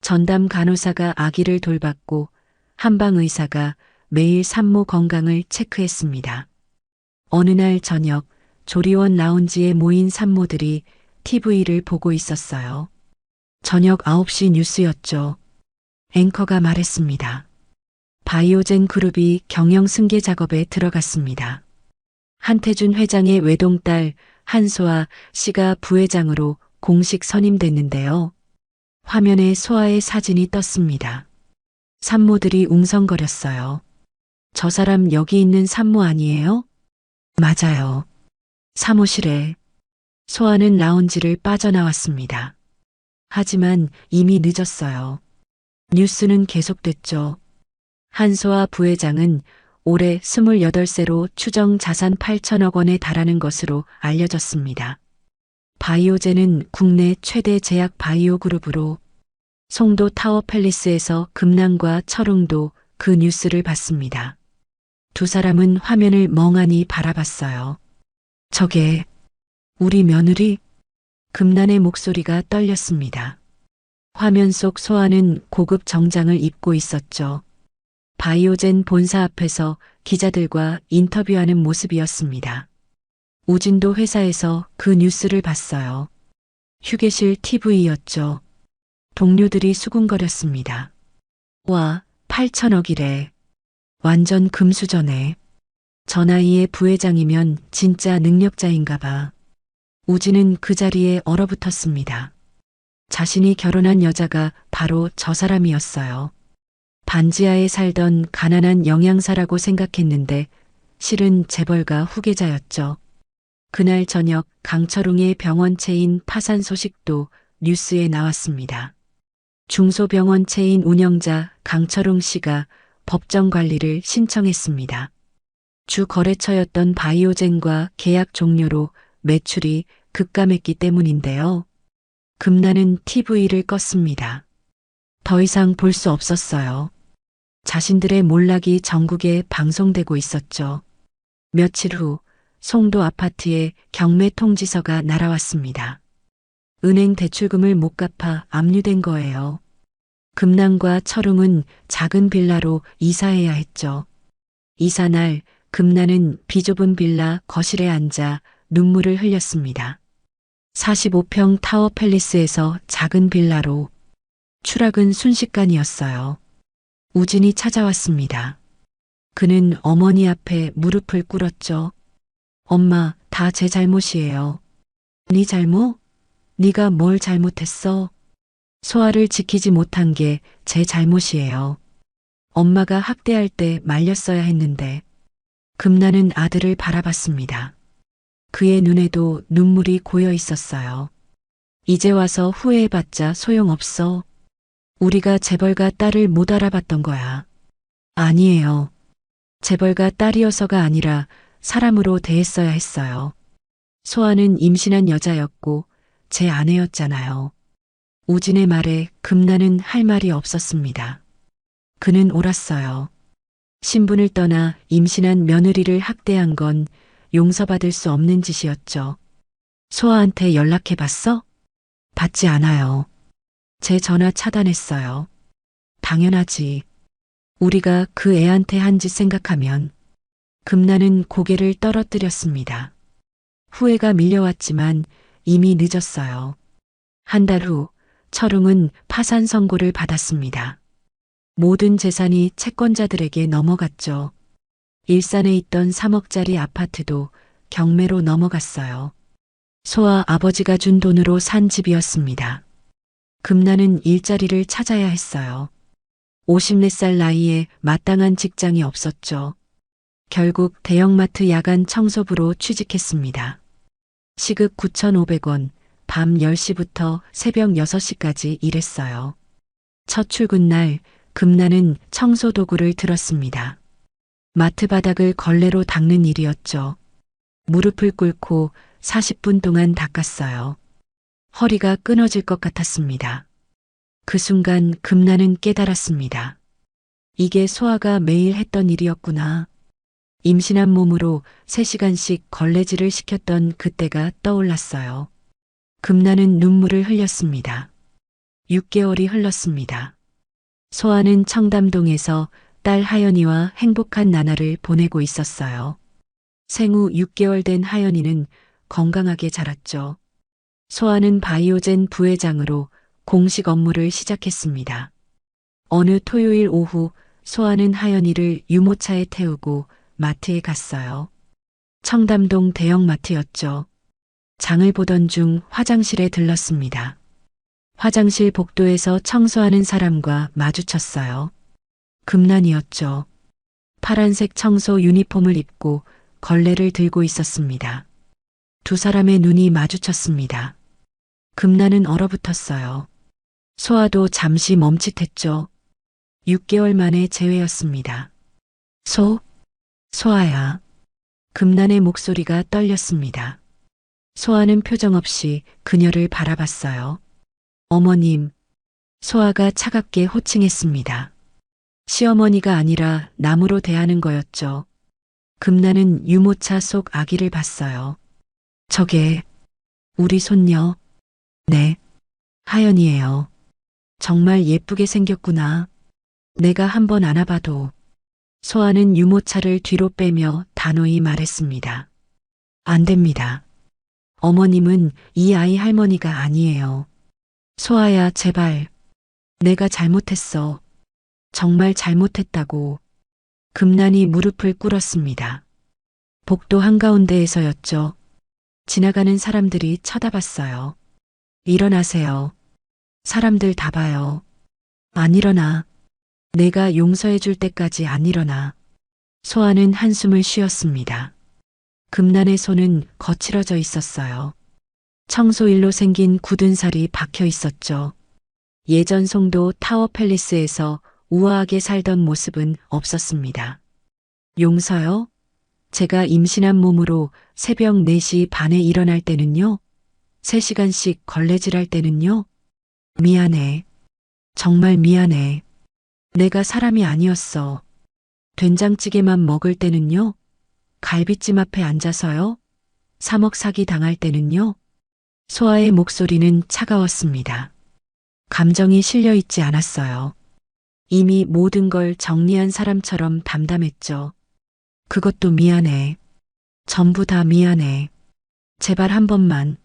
전담 간호사가 아기를 돌봤고 한방 의사가 매일 산모 건강을 체크했습니다. 어느 날 저녁 조리원 라운지에 모인 산모들이 TV를 보고 있었어요. 저녁 9시 뉴스였죠. 앵커가 말했습니다. 바이오젠 그룹이 경영 승계 작업에 들어갔습니다. 한태준 회장의 외동딸 한소아 씨가 부회장으로 공식 선임됐는데요. 화면에 소아의 사진이 떴습니다. 산모들이 웅성거렸어요. 저 사람 여기 있는 산모 아니에요? 맞아요. 사무실에 소아는 라운지를 빠져나왔습니다. 하지만 이미 늦었어요. 뉴스는 계속됐죠. 한소아 부회장은 올해 28세로 추정 자산 8천억 원에 달하는 것으로 알려졌습니다. 바이오젠은 국내 최대 제약 바이오 그룹으로 송도 타워 팰리스에서 금남과 철웅도 그 뉴스를 봤습니다. 두 사람은 화면을 멍하니 바라봤어요. 저게 우리 며느리? 금난의 목소리가 떨렸습니다. 화면 속 소아는 고급 정장을 입고 있었죠. 바이오젠 본사 앞에서 기자들과 인터뷰하는 모습이었습니다. 우진도 회사에서 그 뉴스를 봤어요. 휴게실 TV였죠. 동료들이 수군거렸습니다. 와, 8천억이래. 완전 금수저네. 저 나이에 부회장이면 진짜 능력자인가 봐. 우진은 그 자리에 얼어붙었습니다. 자신이 결혼한 여자가 바로 저 사람이었어요. 반지하에 살던 가난한 영양사라고 생각했는데 실은 재벌가 후계자였죠. 그날 저녁 강철웅의 병원 체인 파산 소식도 뉴스에 나왔습니다. 중소병원 체인 운영자 강철웅 씨가 법정 관리를 신청했습니다. 주 거래처였던 바이오젠과 계약 종료로 매출이 급감했기 때문인데요. 금나는 TV를 껐습니다. 더 이상 볼 수 없었어요. 자신들의 몰락이 전국에 방송되고 있었죠. 며칠 후 송도 아파트에 경매 통지서가 날아왔습니다. 은행 대출금을 못 갚아 압류된 거예요. 금남과 철웅은 작은 빌라로 이사해야 했죠. 이사 날 금나는 비좁은 빌라 거실에 앉아 눈물을 흘렸습니다. 45평 타워 팰리스에서 작은 빌라로 추락은 순식간이었어요. 우진이 찾아왔습니다. 그는 어머니 앞에 무릎을 꿇었죠. 엄마, 다 제 잘못이에요. 네 잘못? 네가 뭘 잘못했어? 소아를 지키지 못한 게 제 잘못이에요. 엄마가 학대할 때 말렸어야 했는데. 금나는 아들을 바라봤습니다. 그의 눈에도 눈물이 고여 있었어요. 이제 와서 후회해봤자 소용없어. 우리가 재벌가 딸을 못 알아봤던 거야. 아니에요. 재벌가 딸이어서가 아니라 사람으로 대했어야 했어요. 소아는 임신한 여자였고 제 아내였잖아요. 우진의 말에 금나는 할 말이 없었습니다. 그는 옳았어요. 신분을 떠나 임신한 며느리를 학대한 건 용서받을 수 없는 짓이었죠. 소아한테 연락해봤어? 받지 않아요. 제 전화 차단했어요. 당연하지. 우리가 그 애한테 한 짓 생각하면. 금나는 고개를 떨어뜨렸습니다. 후회가 밀려왔지만 이미 늦었어요. 한 달 후 철웅은 파산 선고를 받았습니다. 모든 재산이 채권자들에게 넘어갔죠. 일산에 있던 3억짜리 아파트도 경매로 넘어갔어요. 소아 아버지가 준 돈으로 산 집이었습니다. 금나는 일자리를 찾아야 했어요. 54살 나이에 마땅한 직장이 없었죠. 결국 대형마트 야간 청소부로 취직했습니다. 시급 9,500원, 밤 10시부터 새벽 6시까지 일했어요. 첫 출근 날 금나는 청소 도구를 들었습니다. 마트 바닥을 걸레로 닦는 일이었죠. 무릎을 꿇고 40분 동안 닦았어요. 허리가 끊어질 것 같았습니다. 그 순간 금나는 깨달았습니다. 이게 소아가 매일 했던 일이었구나. 임신한 몸으로 3시간씩 걸레질을 시켰던 그때가 떠올랐어요. 금나는 눈물을 흘렸습니다. 6개월이 흘렀습니다. 소아는 청담동에서 딸 하연이와 행복한 나날을 보내고 있었어요. 생후 6개월 된 하연이는 건강하게 자랐죠. 소아는 바이오젠 부회장으로 공식 업무를 시작했습니다. 어느 토요일 오후 소아는 하연이를 유모차에 태우고 마트에 갔어요. 청담동 대형마트였죠. 장을 보던 중 화장실에 들렀습니다. 화장실 복도에서 청소하는 사람과 마주쳤어요. 금난이었죠. 파란색 청소 유니폼을 입고 걸레를 들고 있었습니다. 두 사람의 눈이 마주쳤습니다. 금난은 얼어붙었어요. 소아도 잠시 멈칫했죠. 6개월 만에 재회였습니다. 소아야. 금난의 목소리가 떨렸습니다. 소아는 표정 없이 그녀를 바라봤어요. 어머님, 소아가 차갑게 호칭했습니다. 시어머니가 아니라 남으로 대하는 거였죠. 금나는 유모차 속 아기를 봤어요. 저게 우리 손녀. 네, 하연이에요. 정말 예쁘게 생겼구나. 내가 한번 안아봐도. 소아는 유모차를 뒤로 빼며 단호히 말했습니다. 안 됩니다. 어머님은 이 아이 할머니가 아니에요. 소아야, 제발. 내가 잘못했어. 정말 잘못했다고. 금난이 무릎을 꿇었습니다. 복도 한가운데에서였죠. 지나가는 사람들이 쳐다봤어요. 일어나세요. 사람들 다 봐요. 안 일어나. 내가 용서해 줄 때까지 안 일어나. 소아는 한숨을 쉬었습니다. 금난의 손은 거칠어져 있었어요. 청소일로 생긴 굳은 살이 박혀 있었죠. 예전 송도 타워 팰리스에서 우아하게 살던 모습은 없었습니다. 용서요? 제가 임신한 몸으로 새벽 4시 반에 일어날 때는요? 3시간씩 걸레질할 때는요? 미안해. 정말 미안해. 내가 사람이 아니었어. 된장찌개만 먹을 때는요? 갈비찜 앞에 앉아서요? 3억 사기 당할 때는요? 소아의 목소리는 차가웠습니다. 감정이 실려 있지 않았어요. 이미 모든 걸 정리한 사람처럼 담담했죠. 그것도 미안해. 전부 다 미안해. 제발 한 번만.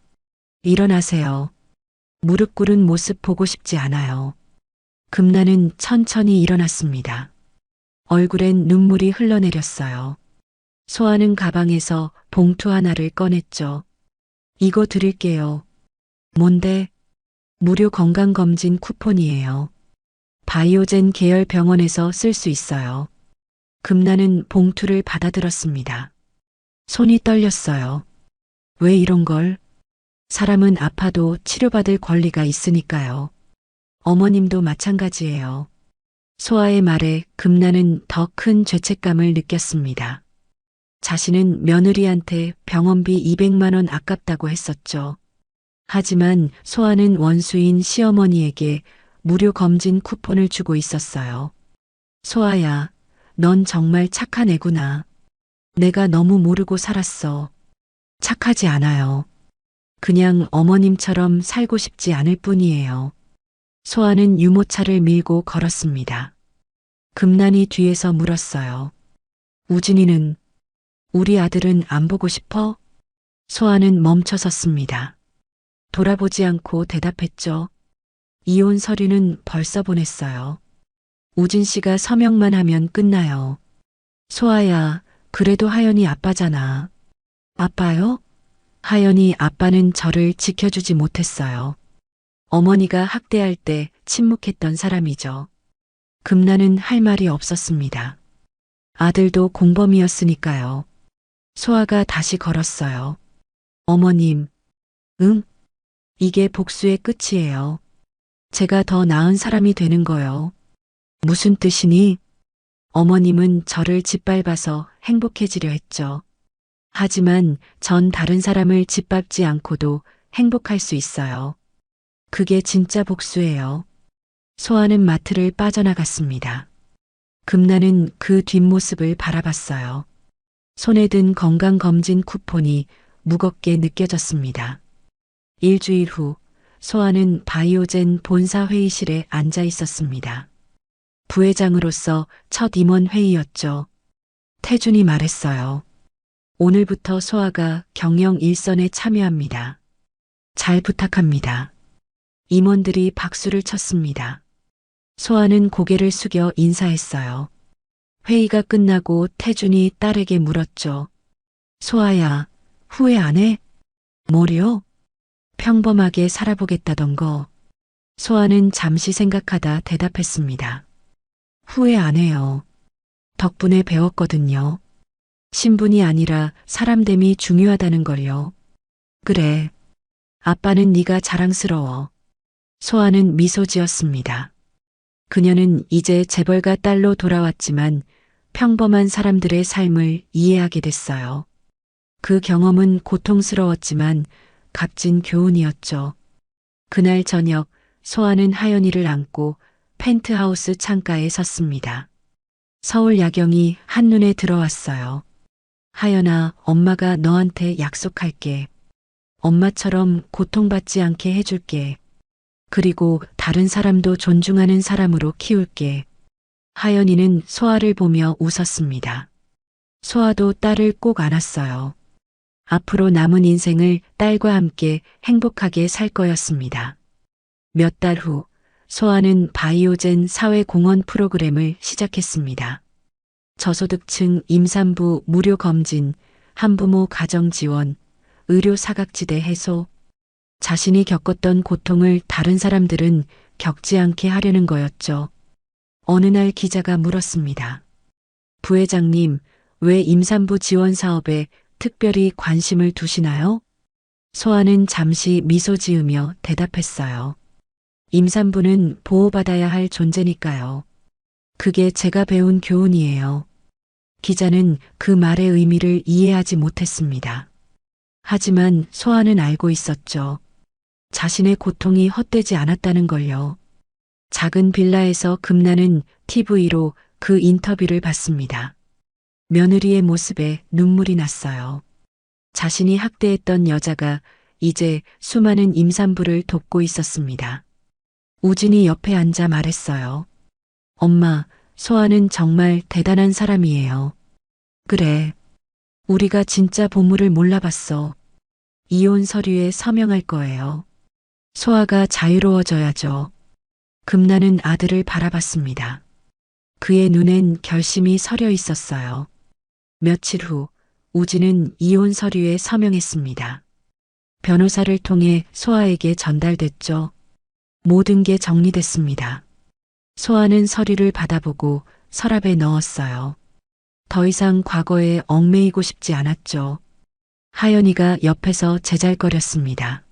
일어나세요. 무릎 꿇은 모습 보고 싶지 않아요. 금나는 천천히 일어났습니다. 얼굴엔 눈물이 흘러내렸어요. 소아는 가방에서 봉투 하나를 꺼냈죠. 이거 드릴게요. 뭔데? 무료 건강검진 쿠폰이에요. 바이오젠 계열 병원에서 쓸 수 있어요. 금나는 봉투를 받아들었습니다. 손이 떨렸어요. 왜 이런 걸? 사람은 아파도 치료받을 권리가 있으니까요. 어머님도 마찬가지예요. 소아의 말에 금나는 더 큰 죄책감을 느꼈습니다. 자신은 며느리한테 병원비 200만 원 아깝다고 했었죠. 하지만 소아는 원수인 시어머니에게 무료 검진 쿠폰을 주고 있었어요. 소아야, 넌 정말 착한 애구나. 내가 너무 모르고 살았어. 착하지 않아요. 그냥 어머님처럼 살고 싶지 않을 뿐이에요. 소아는 유모차를 밀고 걸었습니다. 금난이 뒤에서 물었어요. 우진이는? 우리 아들은 안 보고 싶어? 소아는 멈춰섰습니다. 돌아보지 않고 대답했죠. 이혼 서류는 벌써 보냈어요. 우진 씨가 서명만 하면 끝나요. 소아야, 그래도 하연이 아빠잖아. 아빠요? 하연이 아빠는 저를 지켜주지 못했어요. 어머니가 학대할 때 침묵했던 사람이죠. 금나는 할 말이 없었습니다. 아들도 공범이었으니까요. 소아가 다시 걸었어요. 어머님, 응? 이게 복수의 끝이에요. 제가 더 나은 사람이 되는 거요. 무슨 뜻이니? 어머님은 저를 짓밟아서 행복해지려 했죠. 하지만 전 다른 사람을 짓밟지 않고도 행복할 수 있어요. 그게 진짜 복수예요. 소아는 마트를 빠져나갔습니다. 금나는 그 뒷모습을 바라봤어요. 손에 든 건강검진 쿠폰이 무겁게 느껴졌습니다. 일주일 후 소아는 바이오젠 본사 회의실에 앉아 있었습니다. 부회장으로서 첫 임원 회의였죠. 태준이 말했어요. 오늘부터 소아가 경영 일선에 참여합니다. 잘 부탁합니다. 임원들이 박수를 쳤습니다. 소아는 고개를 숙여 인사했어요. 회의가 끝나고 태준이 딸에게 물었죠. 소아야, 후회 안 해? 뭐요? 평범하게 살아보겠다던 거. 소아는 잠시 생각하다 대답했습니다. 후회 안 해요. 덕분에 배웠거든요. 신분이 아니라 사람됨이 중요하다는 걸요. 그래. 아빠는 네가 자랑스러워. 소아는 미소 지었습니다. 그녀는 이제 재벌가 딸로 돌아왔지만 평범한 사람들의 삶을 이해하게 됐어요. 그 경험은 고통스러웠지만 값진 교훈이었죠. 그날 저녁 소아는 하연이를 안고 펜트하우스 창가에 섰습니다. 서울 야경이 한눈에 들어왔어요. 하연아, 엄마가 너한테 약속할게. 엄마처럼 고통받지 않게 해줄게. 그리고 다른 사람도 존중하는 사람으로 키울게. 하연이는 소아를 보며 웃었습니다. 소아도 딸을 꼭 안았어요. 앞으로 남은 인생을 딸과 함께 행복하게 살 거였습니다. 몇 달 후, 소아는 바이오젠 사회공헌 프로그램을 시작했습니다. 저소득층 임산부 무료 검진, 한부모 가정 지원, 의료 사각지대 해소. 자신이 겪었던 고통을 다른 사람들은 겪지 않게 하려는 거였죠. 어느 날 기자가 물었습니다. 부회장님, 왜 임산부 지원 사업에 특별히 관심을 두시나요? 소아는 잠시 미소 지으며 대답했어요. 임산부는 보호받아야 할 존재니까요. 그게 제가 배운 교훈이에요. 기자는 그 말의 의미를 이해하지 못했습니다. 하지만 소아는 알고 있었죠. 자신의 고통이 헛되지 않았다는 걸요. 작은 빌라에서 금나는 TV로 그 인터뷰를 봤습니다. 며느리의 모습에 눈물이 났어요. 자신이 학대했던 여자가 이제 수많은 임산부를 돕고 있었습니다. 우진이 옆에 앉아 말했어요. 엄마, 소아는 정말 대단한 사람이에요. 그래. 우리가 진짜 보물을 몰라봤어. 이혼 서류에 서명할 거예요. 소아가 자유로워져야죠. 금나는 아들을 바라봤습니다. 그의 눈엔 결심이 서려 있었어요. 며칠 후 우진은 이혼 서류에 서명했습니다. 변호사를 통해 소아에게 전달됐죠. 모든 게 정리됐습니다. 소아는 서류를 받아보고 서랍에 넣었어요. 더 이상 과거에 얽매이고 싶지 않았죠. 하연이가 옆에서 제잘거렸습니다.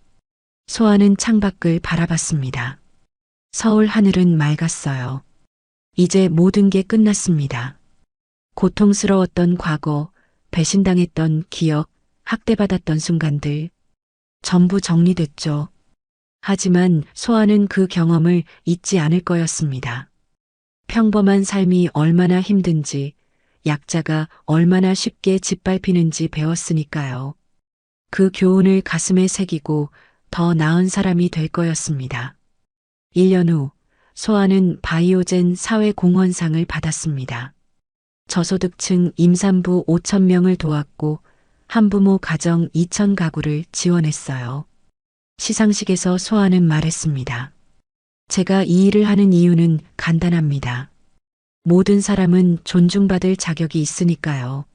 소아는 창밖을 바라봤습니다. 서울 하늘은 맑았어요. 이제 모든 게 끝났습니다. 고통스러웠던 과거, 배신당했던 기억, 학대받았던 순간들, 전부 정리됐죠. 하지만 소아는 그 경험을 잊지 않을 거였습니다. 평범한 삶이 얼마나 힘든지, 약자가 얼마나 쉽게 짓밟히는지 배웠으니까요. 그 교훈을 가슴에 새기고 더 나은 사람이 될 거였습니다. 1년 후 소아는 바이오젠 사회공헌상을 받았습니다. 저소득층 임산부 5,000명을 도왔고 한부모 가정 2,000가구를 지원했어요. 시상식에서 소아는 말했습니다. 제가 이 일을 하는 이유는 간단합니다. 모든 사람은 존중받을 자격이 있으니까요.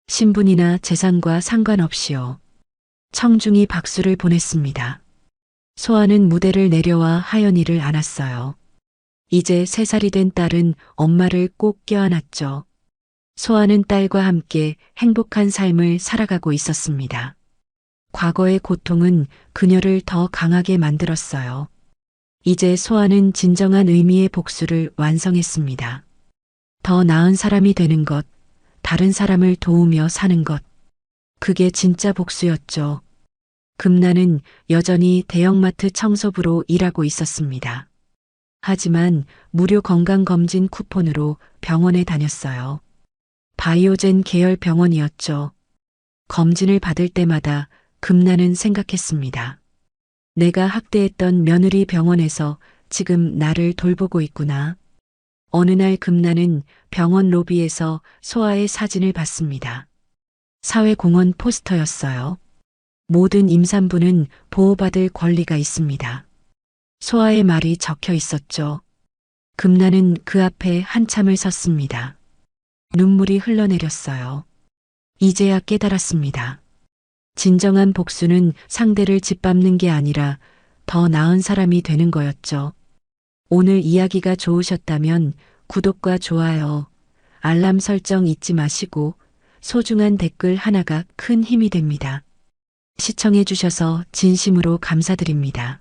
신분이나 재산과 상관없이요. 청중이 박수를 보냈습니다. 소아는 무대를 내려와 하연이를 안았어요. 이제 3살이 된 딸은 엄마를 꼭 껴안았죠. 소아는 딸과 함께 행복한 삶을 살아가고 있었습니다. 과거의 고통은 그녀를 더 강하게 만들었어요. 이제 소아는 진정한 의미의 복수를 완성했습니다. 더 나은 사람이 되는 것, 다른 사람을 도우며 사는 것. 그게 진짜 복수였죠. 금나는 여전히 대형마트 청소부로 일하고 있었습니다. 하지만 무료 건강검진 쿠폰으로 병원에 다녔어요. 바이오젠 계열 병원이었죠. 검진을 받을 때마다 금나는 생각했습니다. 내가 학대했던 며느리 병원에서 지금 나를 돌보고 있구나. 어느 날 금나는 병원 로비에서 소아의 사진을 봤습니다. 사회공헌 포스터였어요. 모든 임산부는 보호받을 권리가 있습니다. 소아의 말이 적혀 있었죠. 금나는 그 앞에 한참을 섰습니다. 눈물이 흘러내렸어요. 이제야 깨달았습니다. 진정한 복수는 상대를 짓밟는 게 아니라 더 나은 사람이 되는 거였죠. 오늘 이야기가 좋으셨다면 구독과 좋아요, 알람 설정 잊지 마시고 소중한 댓글 하나가 큰 힘이 됩니다. 시청해 주셔서 진심으로 감사드립니다.